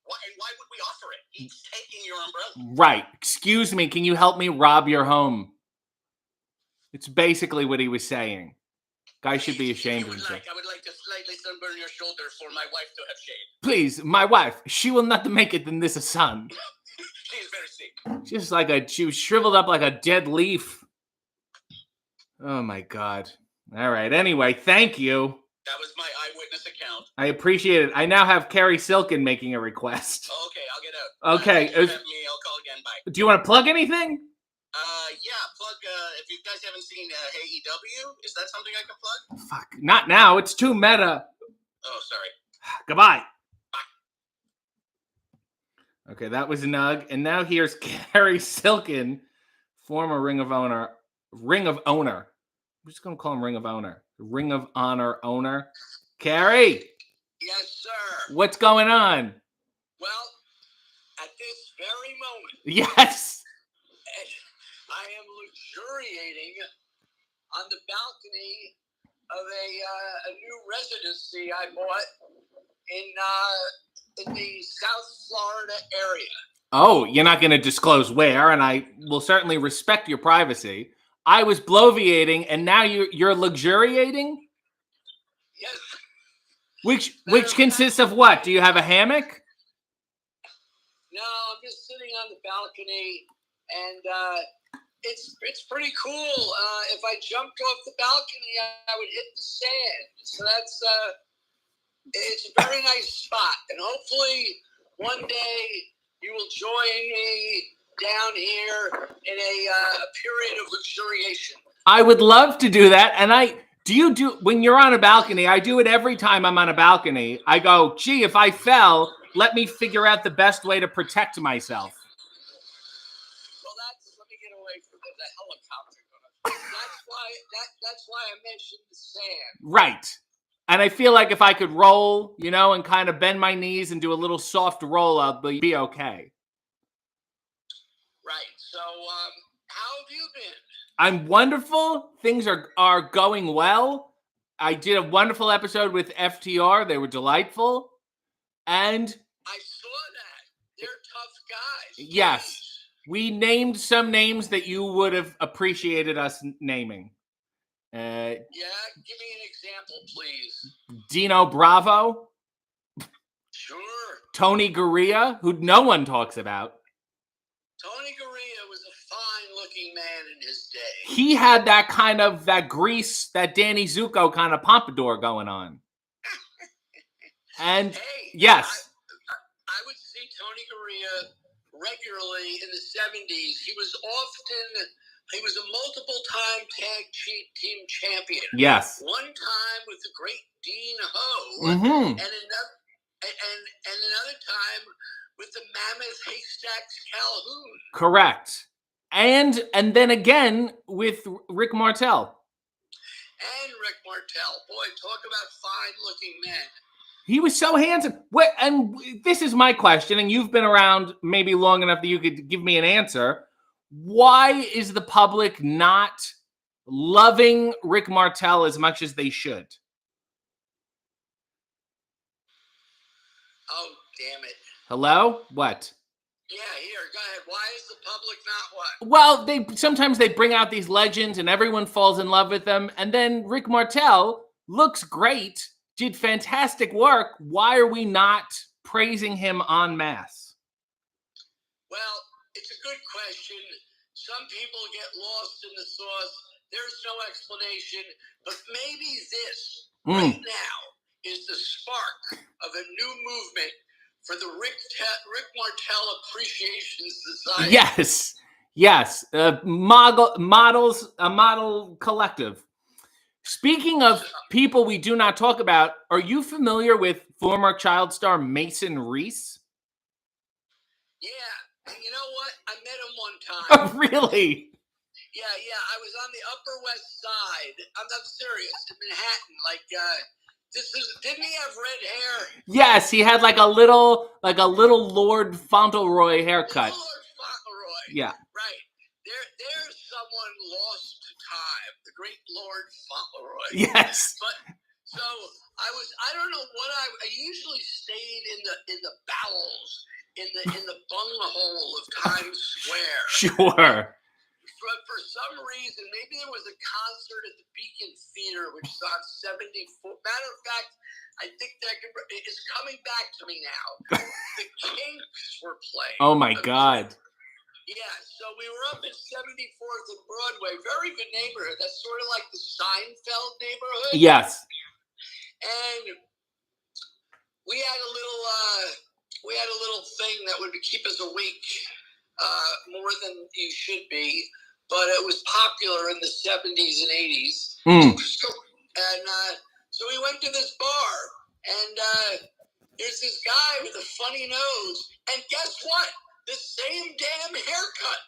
Speaker 2: Why would we offer it? He's taking your umbrella.
Speaker 1: Right. Excuse me, can you help me rob your home? It's basically what he was saying. Guy should be ashamed of himself.
Speaker 2: I would like to slightly sunburn your shoulder for my wife to have shade.
Speaker 1: Please, my wife. She will not make it in this sun.
Speaker 2: She is very sick.
Speaker 1: She was shriveled up like a dead leaf. Oh my God. All right. Anyway, thank you.
Speaker 2: That was my eyewitness account.
Speaker 1: I appreciate it. I now have Carrie Silken making a request.
Speaker 2: Oh, okay, I'll get out.
Speaker 1: Okay.
Speaker 2: Thanks for having me. I'll call again. Bye.
Speaker 1: Do you want to plug anything?
Speaker 2: Yeah, plug. If you guys haven't seen AEW, is that something I can plug?
Speaker 1: Fuck. Not now. It's too meta.
Speaker 2: Oh, sorry.
Speaker 1: Goodbye. Okay, that was Nug. And now here's Carrie Silken, former Ring of Honor. I'm just going to call him Ring of Honor. Ring of Honor owner. Carrie.
Speaker 2: Yes, sir.
Speaker 1: What's going on?
Speaker 2: Well, at this very moment.
Speaker 1: Yes.
Speaker 2: I am luxuriating on the balcony of a new residency I bought in the South Florida area.
Speaker 1: Oh, you're not going to disclose where, and I will certainly respect your privacy. I was bloviating, and now you're luxuriating?
Speaker 2: Yes.
Speaker 1: Which consists of what? Do you have a hammock?
Speaker 2: No, I'm just sitting on the balcony, and it's pretty cool. If I jumped off the balcony, I would hit the sand. So it's a very nice spot, and hopefully one day you will join me down here in a period of luxuriation.
Speaker 1: I would love to do that, and when you're on a balcony, I do it every time I'm on a balcony. I go, gee, if I fell, let me figure out the best way to protect myself.
Speaker 2: Well, let me get away from the helicopter. That's why I mentioned the sand.
Speaker 1: Right. And I feel like if I could roll, and kind of bend my knees and do a little soft roll, I'll be okay.
Speaker 2: Right. So, how have you been?
Speaker 1: I'm wonderful. Things are going well. I did a wonderful episode with FTR. They were delightful. And
Speaker 2: I saw that. They're tough guys.
Speaker 1: Yes.
Speaker 2: Please.
Speaker 1: We named some names that you would have appreciated us naming.
Speaker 2: Yeah, give me an example, please.
Speaker 1: Dino Bravo.
Speaker 2: Sure.
Speaker 1: Tony Gurria, who no one talks about.
Speaker 2: Tony Gurria was a fine-looking man in his day.
Speaker 1: He had that grease, that Danny Zuko kind of pompadour going on. And yes.
Speaker 2: I would see Tony Gurria regularly in the 70s. He was a multiple-time tag team champion.
Speaker 1: Yes.
Speaker 2: One time with the great Dean Ho,
Speaker 1: mm-hmm.
Speaker 2: and another time with the Mammoth Haystacks Calhoun.
Speaker 1: Correct. And then again with Rick Martel.
Speaker 2: And Rick Martel. Boy, talk about fine-looking men.
Speaker 1: He was so handsome. And this is my question, and you've been around maybe long enough that you could give me an answer. Why is the public not loving Rick Martel as much as they should?
Speaker 2: Oh, damn it.
Speaker 1: Hello? What?
Speaker 2: Yeah, here, go ahead. Why is the public not what?
Speaker 1: Well, sometimes they bring out these legends and everyone falls in love with them. And then Rick Martel looks great, did fantastic work. Why are we not praising him en masse?
Speaker 2: Well, it's a good question. Some people get lost in the sauce. There's no explanation. But maybe this right now is the spark of a new movement for the Rick Martel Appreciation Society.
Speaker 1: Yes. A model collective. Speaking of people we do not talk about, are you familiar with former child star Mason Reese?
Speaker 2: Yeah. And you know what? I met him one time.
Speaker 1: Oh, really?
Speaker 2: Yeah. I was on the Upper West Side. I'm serious. In Manhattan. Didn't he have red hair?
Speaker 1: Yes, he had like a little Lord Fauntleroy haircut.
Speaker 2: Lord Fauntleroy.
Speaker 1: Yeah.
Speaker 2: Right. There's someone lost to time. The great Lord Fauntleroy.
Speaker 1: Yes.
Speaker 2: But so I don't know what I usually stayed in the bowels, in the bunghole of Times Square.
Speaker 1: Sure.
Speaker 2: For some reason, maybe there was a concert at the Beacon Theater, which is on 74. Matter of fact, I think it's coming back to me now. The Kinks were playing.
Speaker 1: Oh my God.
Speaker 2: Yeah, so we were up at 74th and Broadway. Very good neighborhood. That's sort of like the Seinfeld neighborhood.
Speaker 1: Yes.
Speaker 2: And we had a little thing that would keep us awake more than you should be, but it was popular in the 70s and 80s.
Speaker 1: Mm.
Speaker 2: And so we went to this bar, and there's this guy with a funny nose, and guess what? The same damn haircut.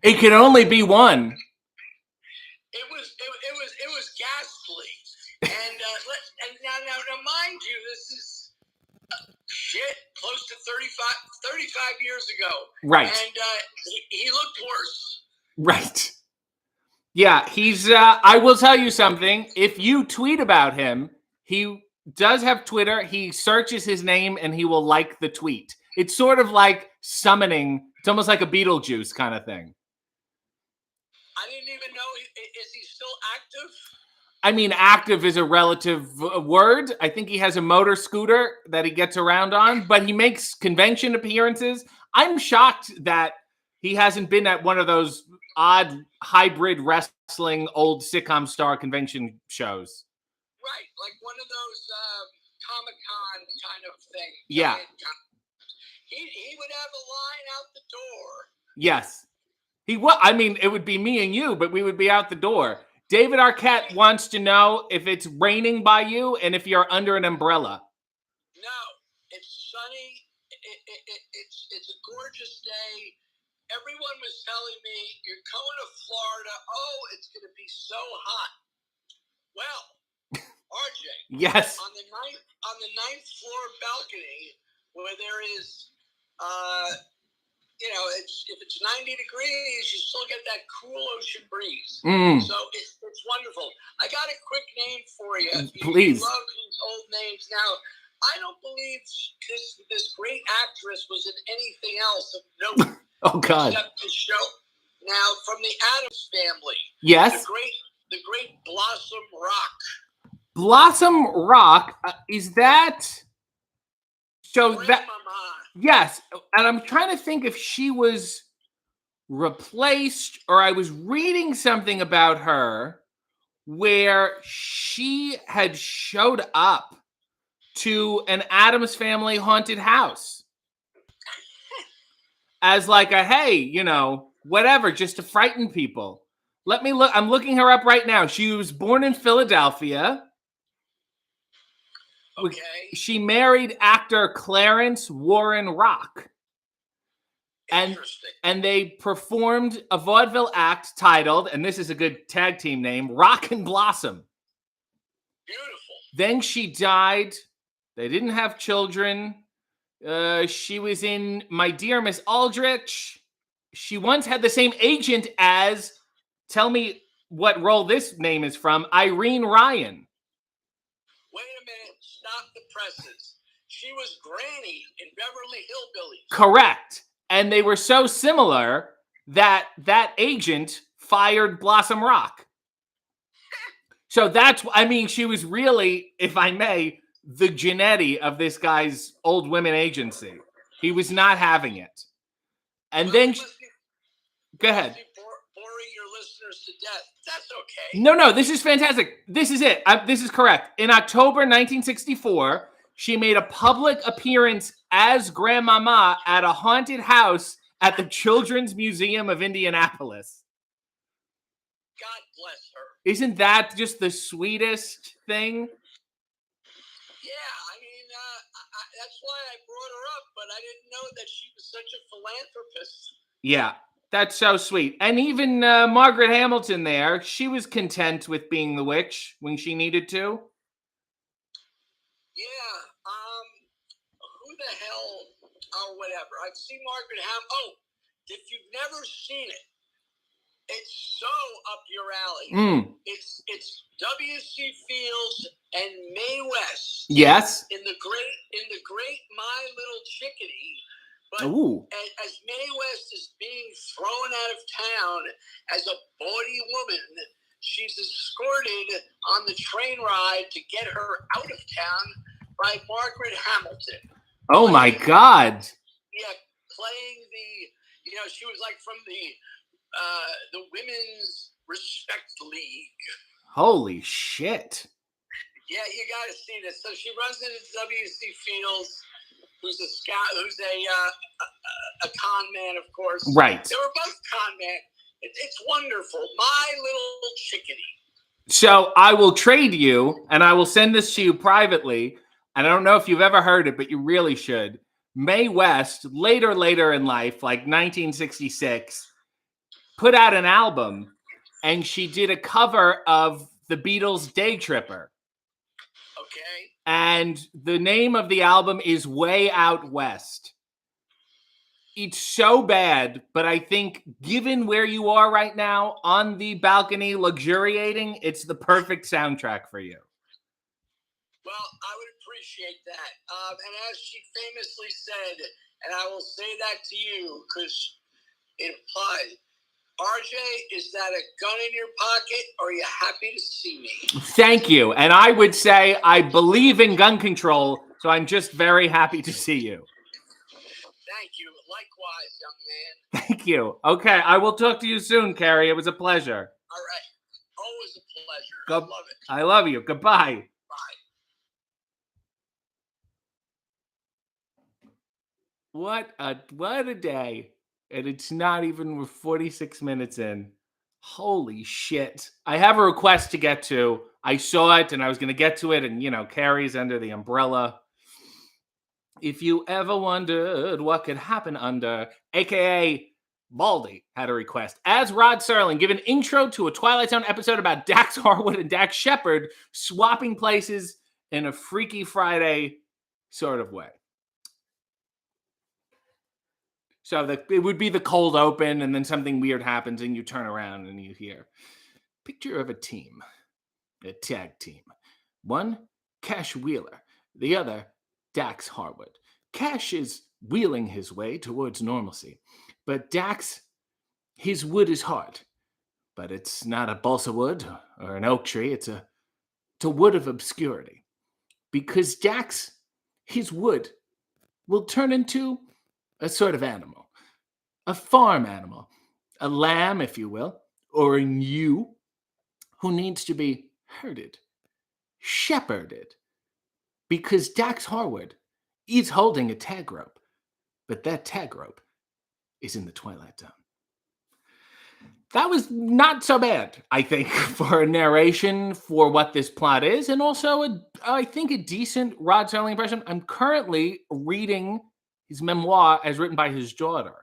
Speaker 1: It can only be one.
Speaker 2: It was ghastly. And now, mind you, this is close to 35 years ago.
Speaker 1: Right.
Speaker 2: And he looked worse.
Speaker 1: Right. Yeah, he's, I will tell you something. If you tweet about him, he does have Twitter. He searches his name and he will like the tweet. It's sort of like summoning. It's almost like a Beetlejuice kind of thing.
Speaker 2: I didn't even know. Is he still active?
Speaker 1: I mean, active is a relative word. I think he has a motor scooter that he gets around on, but he makes convention appearances. I'm shocked that he hasn't been at one of those odd hybrid wrestling old sitcom star convention shows.
Speaker 2: Right, like one of those Comic-Con kind of thing.
Speaker 1: Yeah.
Speaker 2: He would have a line out the door.
Speaker 1: Yes. He would. I mean, it would be me and you, but we would be out the door. David Arquette wants to know if it's raining by you and if you're under an umbrella.
Speaker 2: No, it's sunny. It's a gorgeous day. Everyone was telling me, you're going to Florida. Oh, it's going to be so hot. Well, RJ.
Speaker 1: Yes.
Speaker 2: On the ninth floor balcony, where there is, if it's 90 degrees, you still get that cool ocean breeze.
Speaker 1: Mm.
Speaker 2: So it's wonderful. I got a quick name for you.
Speaker 1: Please.
Speaker 2: You love these old names. Now, I don't believe this great actress was in anything else of note.
Speaker 1: Oh, God.
Speaker 2: Except the show. Now, from the Addams Family.
Speaker 1: Yes.
Speaker 2: The great Blossom Rock.
Speaker 1: Blossom Rock, is that... So
Speaker 2: Grandmama.
Speaker 1: that... Yes, and I'm trying to think if she was replaced or I was reading something about her where she had showed up to an Addams Family haunted house as like a, hey, whatever, just to frighten people. Let me look. I'm looking her up right now. She was born in Philadelphia.
Speaker 2: Okay.
Speaker 1: She married actor Clarence Warren Rock. And they performed a vaudeville act titled, and this is a good tag team name, Rock and Blossom.
Speaker 2: Beautiful.
Speaker 1: Then she died. They didn't have children. She was in My Dear Miss Aldrich. She once had the same agent as, tell me what role this name is from, Irene Ryan.
Speaker 2: Wait a minute. Stop the presses. She was Granny in Beverly Hillbillies.
Speaker 1: Correct. And they were so similar that agent fired Blossom Rock. So she was really, if I may, the Genetti of this guy's old women agency. He was not having it. And then... Go ahead.
Speaker 2: Boring your listeners to death. That's okay.
Speaker 1: No, this is fantastic. This is it. This is correct. In October 1964, she made a public appearance as Grandmama at a haunted house at the Children's Museum of Indianapolis.
Speaker 2: God bless her.
Speaker 1: Isn't that just the sweetest thing?
Speaker 2: Yeah, that's why I brought her up, but I didn't know that she was such a philanthropist.
Speaker 1: Yeah. That's so sweet. And even Margaret Hamilton there, she was content with being the witch when she needed to.
Speaker 2: Yeah. Who the hell? Oh, whatever. I've seen Margaret Hamilton. Oh, if you've never seen it, it's so up your alley.
Speaker 1: Mm.
Speaker 2: It's W.C. Fields and Mae West.
Speaker 1: Yes.
Speaker 2: In the great My Little Chickadee. But as Mae West is being thrown out of town as a bawdy woman, she's escorted on the train ride to get her out of town by Margaret Hamilton.
Speaker 1: Oh, my God.
Speaker 2: Yeah, playing the she was like from the Women's Respect League.
Speaker 1: Holy shit.
Speaker 2: Yeah, you got to see this. So she runs into W.C. Fields, who's a scout, who's a con man, of course.
Speaker 1: Right.
Speaker 2: They were both con men. It's wonderful. My little chickadee.
Speaker 1: So I will trade you, and I will send this to you privately. And I don't know if you've ever heard it, but you really should. Mae West, later in life, like 1966, put out an album, and she did a cover of the Beatles' Day Tripper.
Speaker 2: Okay.
Speaker 1: And the name of the album is Way Out West. It's so bad, but I think given where you are right now on the balcony luxuriating, it's the perfect soundtrack for you.
Speaker 2: Well, I would appreciate that. And as she famously said, and I will say that to you because it applies, RJ, is that a gun in your pocket, or are you happy to see me?
Speaker 1: Thank you. And I would say I believe in gun control, so I'm just very happy to see you.
Speaker 2: Thank you. Likewise, young man.
Speaker 1: Thank you. Okay, I will talk to you soon, Carrie. It was a pleasure.
Speaker 2: All right. Always a pleasure. I love it.
Speaker 1: I love you. Goodbye.
Speaker 2: Bye.
Speaker 1: What a day. And it's not even, we're 46 minutes in. Holy shit. I have a request to get to. I saw it and I was going to get to it, and Carrie's under the umbrella. If you ever wondered what could happen under, aka Baldy had a request. As Rod Serling, give an intro to a Twilight Zone episode about Dax Harwood and Dax Shepard swapping places in a Freaky Friday sort of way. So it would be the cold open, and then something weird happens, and you turn around and you hear, picture of a team, a tag team. One, Cash Wheeler. The other, Dax Harwood. Cash is wheeling his way towards normalcy, but Dax, his wood is hard. But it's not a balsa wood or an oak tree, it's a wood of obscurity. Because Dax, his wood, will turn into a sort of animal. A farm animal. A lamb, if you will, or a ewe who needs to be herded, shepherded. Because Dax Harwood is holding a tag rope, but that tag rope is in the Twilight Zone. That was not so bad, I think, for a narration for what this plot is, and also, I think, a decent Rod Serling impression. I'm currently reading his memoir as written by his daughter,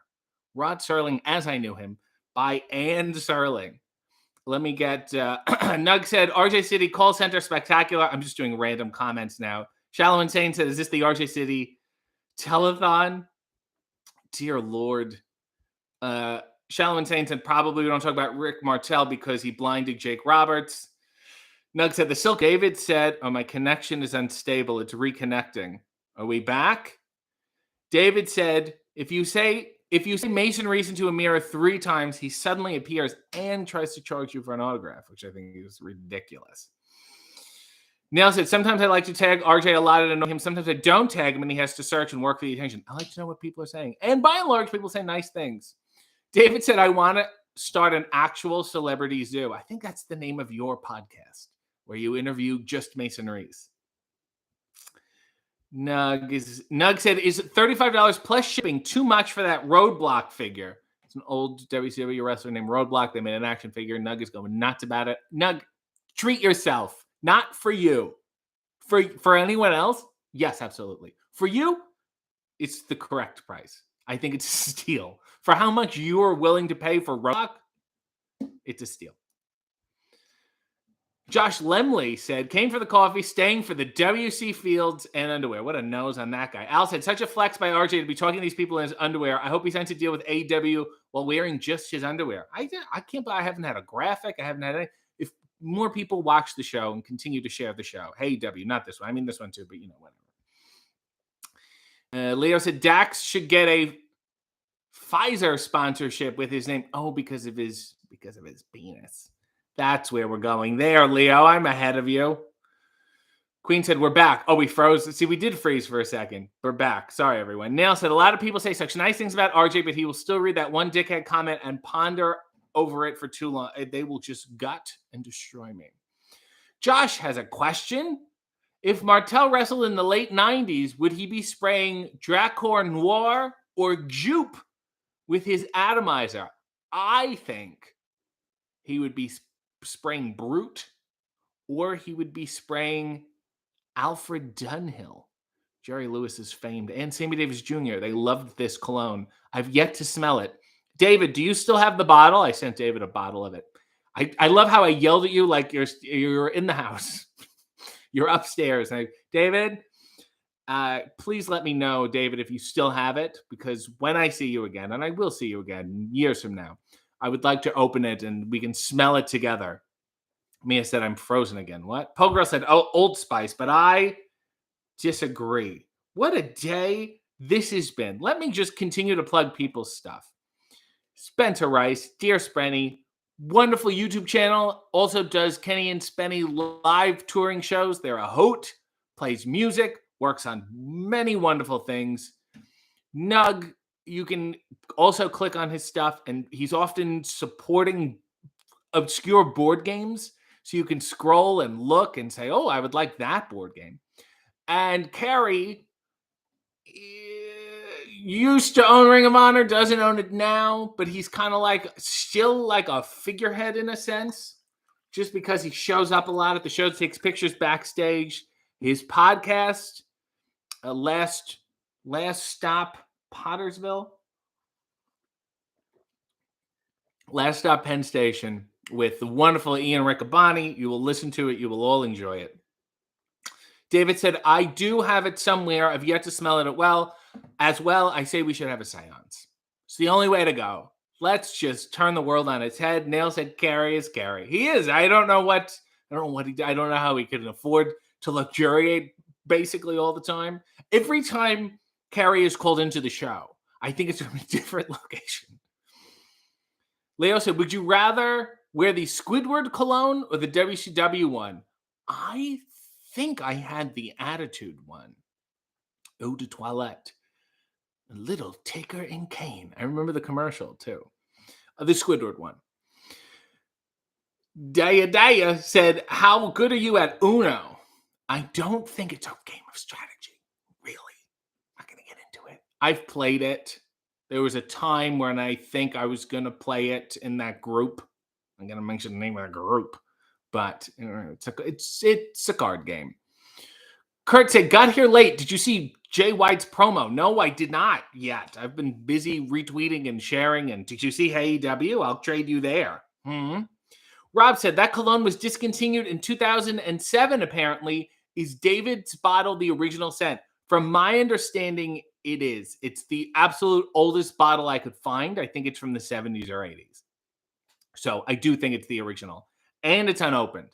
Speaker 1: Rod Serling as I Knew Him, by Anne Serling. Let me get, Nug said, RJ City call center spectacular. I'm just doing random comments now. Shallow Insane said, is this the RJ City telethon? Dear Lord. Shallow Insane said, probably we don't talk about Rick Martel because he blinded Jake Roberts. Nug said, the Silk David said, oh, my connection is unstable. It's reconnecting. Are we back? David said, if you say Mason Reese into a mirror 3 times, he suddenly appears and tries to charge you for an autograph, which I think is ridiculous. Neil said, sometimes I like to tag RJ a lot and annoy him. Sometimes I don't tag him and he has to search and work for the attention. I like to know what people are saying. And by and large, people say nice things. David said, I want to start an actual celebrity zoo. I think that's the name of your podcast, where you interview just Mason Reese. Nug said, is $35 plus shipping too much for that Roadblock figure? It's an old WCW wrestler named Roadblock. They made an action figure. Nug is going nuts about it. Nug, treat yourself. Not for you. For anyone else, yes, absolutely. For you, it's the correct price. I think it's a steal. For how much you are willing to pay for Roadblock, it's a steal. Josh Lemley said, came for the coffee, staying for the W.C. Fields and underwear. What a nose on that guy. Al said, such a flex by RJ to be talking to these people in his underwear. I hope he signs a deal with AEW while wearing just his underwear. I can't believe I haven't had a graphic. I haven't had any. If more people watch the show and continue to share the show. AEW, not this one. I mean this one too, but whatever. Leo said, Dax should get a Pfizer sponsorship with his name. Oh, because of his penis. That's where we're going there, Leo. I'm ahead of you. Queen said, we're back. Oh, we froze. See, we did freeze for a second. We're back. Sorry, everyone. Nail said, a lot of people say such nice things about RJ, but he will still read that one dickhead comment and ponder over it for too long. They will just gut and destroy me. Josh has a question. If Martel wrestled in the late 90s, would he be spraying Dracor Noir or Jupe with his atomizer? I think he would be spraying Brute, or he would be spraying Alfred Dunhill, Jerry Lewis's famed, and Sammy Davis Jr. They loved this cologne. I've yet to smell it. David, do you still have the bottle? I sent David a bottle of it. I love how I yelled at you like you're in the house. You're upstairs. David, please let me know, David, if you still have it, because when I see you again, and I will see you again years from now, I would like to open it and we can smell it together. Mia said, I'm frozen again. What? Pogirl said, oh, Old Spice, but I disagree. What a day this has been. Let me just continue to plug people's stuff. Spencer Rice, Dear Spenny, wonderful YouTube channel. Also does Kenny and Spenny live touring shows. They're a hoot, plays music, works on many wonderful things. Nug, you can also click on his stuff, and he's often supporting obscure board games. So you can scroll and look and say, oh, I would like that board game. And Carrie used to own Ring of Honor, doesn't own it now, but he's kind of like still like a figurehead in a sense, just because he shows up a lot at the shows, takes pictures backstage. His podcast, Last Stop Pottersville, Last Stop Penn Station, with the wonderful Ian Riccaboni. You will listen to it. You will all enjoy it. David said, I do have it somewhere. I've yet to smell it as well. I say we should have a seance. It's the only way to go. Let's just turn the world on its head. Nail said, Carrie is Carrie. He is. I don't know how he can afford to luxuriate basically all the time. Every time Carrie is called into the show, I think it's from a different location. Leo said, would you rather wear the Squidward cologne or the WCW one? I think I had the Attitude one. Eau de Toilette. A little Taker and Kane. I remember the commercial too. The Squidward one. Daya said, how good are you at Uno? I don't think it's a game of strategy. Really. Not going to get into it. I've played it. There was a time when I think I was going to play it in that group. I'm going to mention the name of the group. But it's a card game. Kurt said, got here late. Did you see Jay White's promo? No, I did not yet. I've been busy retweeting and sharing. And did you see AEW? I'll trade you there. Rob said, that cologne was discontinued in 2007, apparently. Is David's bottle the original scent? From my understanding, it is. It's the absolute oldest bottle I could find. I think it's from the 70s or 80s. So I do think it's the original. And it's unopened.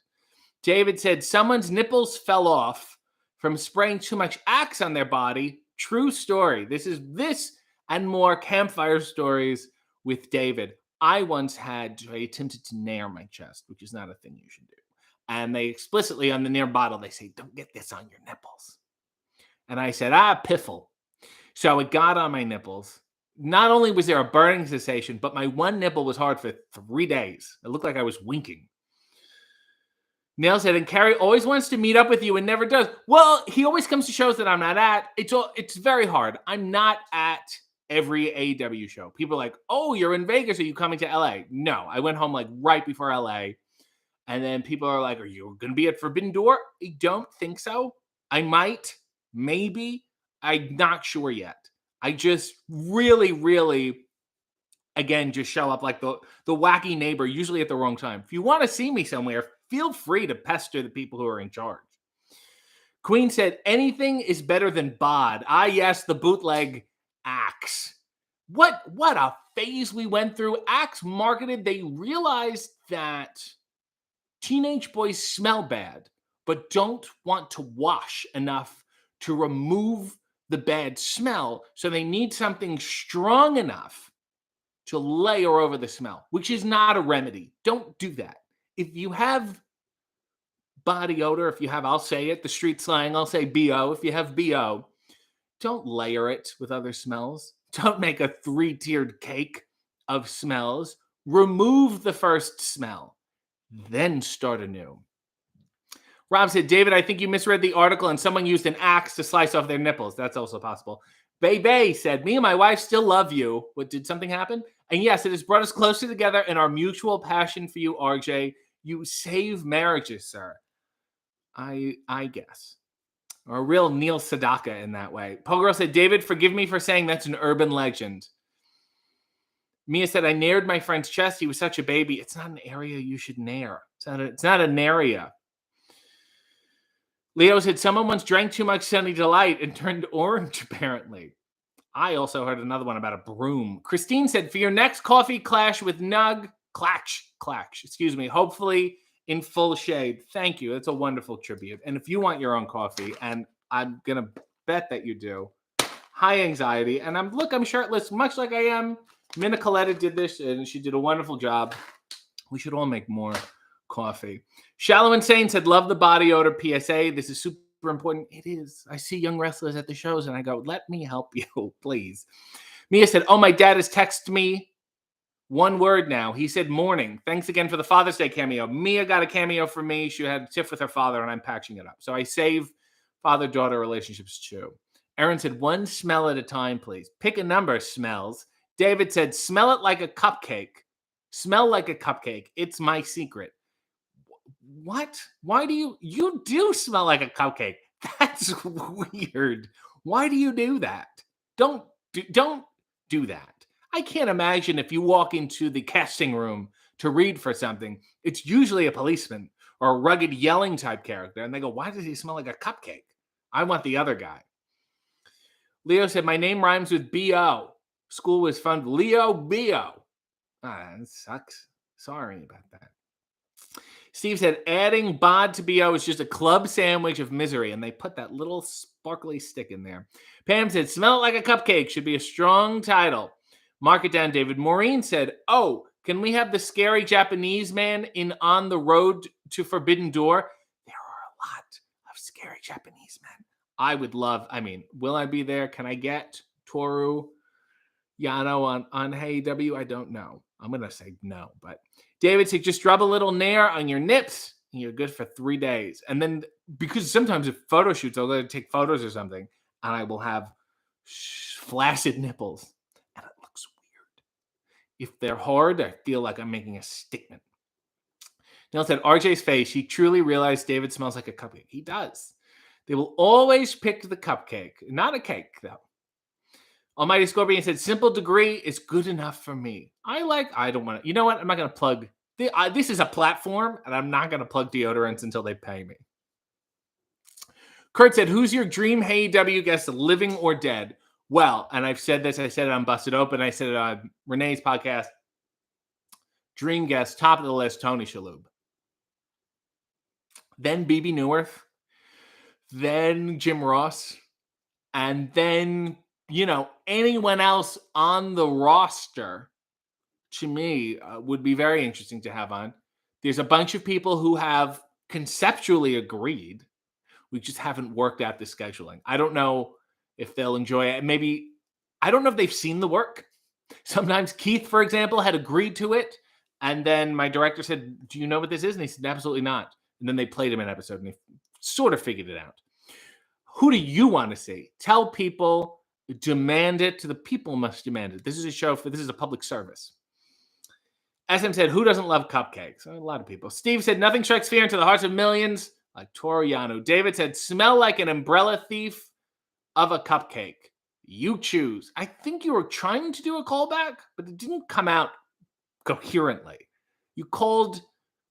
Speaker 1: David said, someone's nipples fell off from spraying too much Axe on their body. True story. This and more campfire stories with David. I attempted to nair my chest, which is not a thing you should do. And they explicitly on the near bottle, they say, don't get this on your nipples. And I said, piffle. So it got on my nipples. Not only was there a burning sensation, but my one nipple was hard for 3 days. It looked like I was winking. Nail said, and Carrie always wants to meet up with you and never does. Well, he always comes to shows that I'm not at. It's very hard. I'm not at every AEW show. People are like, oh, you're in Vegas. Are you coming to LA? No, I went home like right before LA. And then people are like, are you going to be at Forbidden Door? I don't think so. I might, maybe. I'm not sure yet. I just really, again, just show up like the wacky neighbor, usually at the wrong time. If you want to see me somewhere, feel free to pester the people who are in charge. Queen said, anything is better than bod. Yes, the bootleg Axe. What a phase we went through. Axe marketed, they realized that teenage boys smell bad, but don't want to wash enough to remove the bad smell. So they need something strong enough to layer over the smell, which is not a remedy. Don't do that. If you have body odor, if you have, I'll say it, the street slang, I'll say BO. If you have BO, don't layer it with other smells. Don't make a 3-tiered cake of smells. Remove the first smell, then start anew. Rob said, David, I think you misread the article and someone used an axe to slice off their nipples. That's also possible. Bay said, me and my wife still love you. What, did something happen? And yes, it has brought us closer together in our mutual passion for you, RJ. You save marriages, sir. I guess. Or a real Neil Sedaka in that way. Pogirl said, David, forgive me for saying that's an urban legend. Mia said, I nared my friend's chest. He was such a baby. It's not an area you should nair. It's not an area. Leo said, someone once drank too much Sunny Delight and turned orange, apparently. I also heard another one about a broom. Christine said, for your next coffee clash with Nug, clash, excuse me, hopefully in full shade. Thank you. That's a wonderful tribute. And if you want your own coffee, and I'm going to bet that you do, high anxiety, and I'm shirtless, much like I am. Mina Coletta did this, and she did a wonderful job. We should all make more coffee. Shallow Insane said, love the body odor PSA. This is super important. It is. I see young wrestlers at the shows, and I go, let me help you, please. Mia said, oh, my dad has texted me one word now. He said, morning. Thanks again for the Father's Day cameo. Mia got a cameo from me. She had a tiff with her father, and I'm patching it up. So I save father-daughter relationships too. Aaron said, one smell at a time, please. Pick a number, smells. David said, smell it like a cupcake. Smell like a cupcake. It's my secret. What? Why do you do smell like a cupcake? That's weird. Why do you do that? Don't do that. I can't imagine if you walk into the casting room to read for something, it's usually a policeman or a rugged yelling type character. And they go, why does he smell like a cupcake? I want the other guy. Leo said, my name rhymes with B.O. School was fun. Leo B.O. That sucks. Sorry about that. Steve said, adding bod to BO is just a club sandwich of misery. And they put that little sparkly stick in there. Pam said, smell it like a cupcake. Should be a strong title. Mark it down, David. Maureen said, oh, can we have the scary Japanese man in On the Road to Forbidden Door? There are a lot of scary Japanese men. I would love, will I be there? Can I get Toru Yano on Hey W? I don't know. I'm going to say no, but David said, just rub a little nair on your nips and you're good for 3 days. And then, because sometimes if photo shoots, I'll go to take photos or something, and I will have flaccid nipples, and it looks weird. If they're hard, I feel like I'm making a statement. Neil said, RJ's face, he truly realized David smells like a cupcake. He does. They will always pick the cupcake, not a cake, though. Almighty Scorpion said, simple degree is good enough for me. I don't want to, you know what? I'm not going to plug. This is a platform, and I'm not going to plug deodorants until they pay me. Kurt said, who's your dream Hey W guest, living or dead? Well, and I've said this, I said it on Busted Open, I said it on Renee's podcast. Dream guest, top of the list, Tony Shalhoub. Then BB Newirth. Then Jim Ross. And then, anyone else on the roster, to me, would be very interesting to have on. There's a bunch of people who have conceptually agreed. We just haven't worked out the scheduling. I don't know if they'll enjoy it. Maybe, I don't know if they've seen the work. Sometimes Keith, for example, had agreed to it. And then my director said, do you know what this is? And he said, absolutely not. And then they played him an episode and he sort of figured it out. Who do you want to see? Tell people, demand it. The people must demand it. This is a public service. SM said, who doesn't love cupcakes? A lot of people. Steve said, nothing strikes fear into the hearts of millions like Toru Yano. David said, smell like an umbrella thief of a cupcake. You choose. I think you were trying to do a callback, but it didn't come out coherently. You called,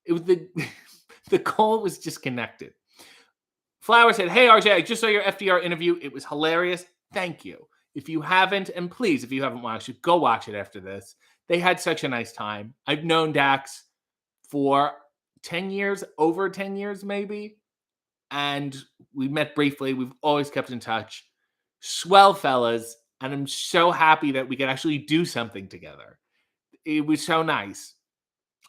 Speaker 1: it was the call was disconnected. Flower said, hey, RJ, I just saw your FDR interview. It was hilarious. Thank you. If you haven't, and please, if you haven't watched it, go watch it after this. They had such a nice time. I've known Dax for 10 years, over 10 years maybe. And we met briefly. We've always kept in touch. Swell fellas. And I'm so happy that we could actually do something together. It was so nice.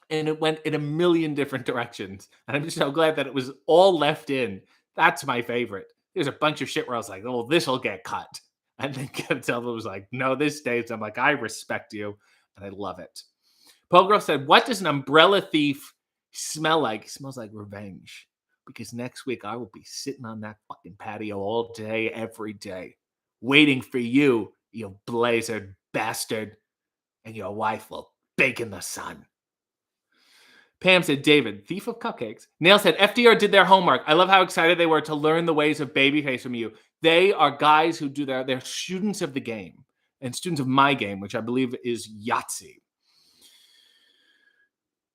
Speaker 1: and it went in a million different directions. And I'm just so glad that it was all left in. That's my favorite. There's a bunch of shit where I was like, oh, this will get cut. And then Kevin Telford was like, no, this stays. I'm like, I respect you. And I love it. Pogro said, what does an umbrella thief smell like? It smells like revenge. Because next week I will be sitting on that fucking patio all day, every day, waiting for you, you blazer bastard, and your wife will bake in the sun. Pam said, David, thief of cupcakes. Nail said, FDR did their homework. I love how excited they were to learn the ways of babyface from you. They are guys who do they're students of the game and students of my game, which I believe is Yahtzee.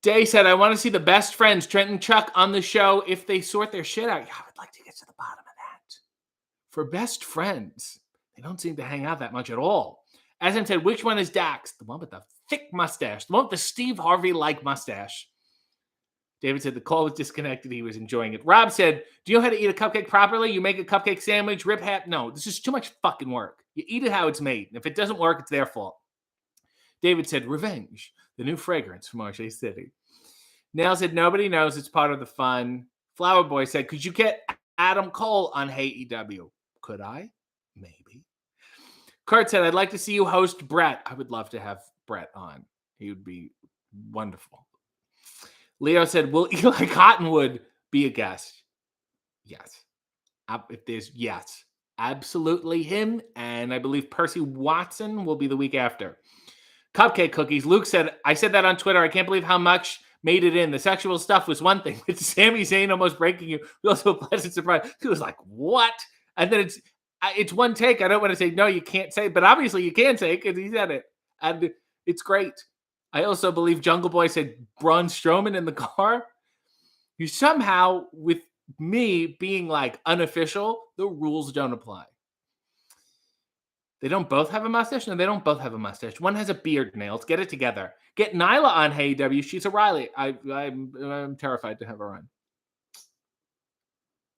Speaker 1: Day said, I want to see the best friends, Trent and Chuck, on the show if they sort their shit out. Yeah, I'd like to get to the bottom of that. For best friends, they don't seem to hang out that much at all. As said, which one is Dax? The one with the thick mustache. The one with the Steve Harvey-like mustache. David said the call was disconnected. He was enjoying it. Rob said, do you know how to eat a cupcake properly? You make a cupcake sandwich, rip half. No, this is too much fucking work. You eat it how it's made. And if it doesn't work, it's their fault. David said, revenge, the new fragrance from Marche City. Nail said, nobody knows. It's part of the fun. Flower Boy said, could you get Adam Cole on Hey EW? Could I? Maybe. Kurt said, I'd like to see you host Brett. I would love to have Brett on. He would be wonderful. Leo said, will Eli Cottonwood be a guest? Yes. If there's, yes. Absolutely him. And I believe Percy Watson will be the week after. Cupcake cookies. Luke said, I said that on Twitter. I can't believe how much made it in. The sexual stuff was one thing. With Sami Zayn almost breaking you, it was also a pleasant surprise. He was like, what? And then it's one take. I don't want to say, no, you can't say, but obviously you can say it because he said it. And it's great. I also believe Jungle Boy said Braun Strowman in the car. You somehow, with me being like unofficial, the rules don't apply. They don't both have a mustache? No, they don't both have a mustache. One has a beard, Nails. Get it together. Get Nyla on Hey W. She's a Riley. I'm terrified to have her on.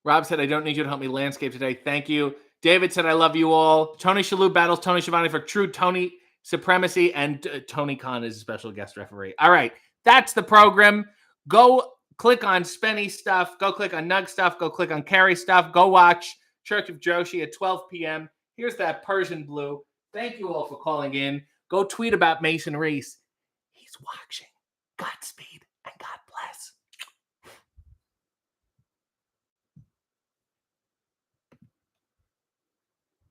Speaker 1: Rob said, I don't need you to help me landscape today. Thank you. David said, I love you all. Tony Shalhoub battles Tony Schiavone for true Tony supremacy, and Tony Khan is a special guest referee. All right, that's the program. Go click on Spenny stuff. Go click on Nug stuff. Go click on Carrie stuff. Go watch Church of Joshi at 12 p.m. Here's that Persian blue. Thank you all for calling in. Go tweet about Mason Reese. He's watching. Godspeed.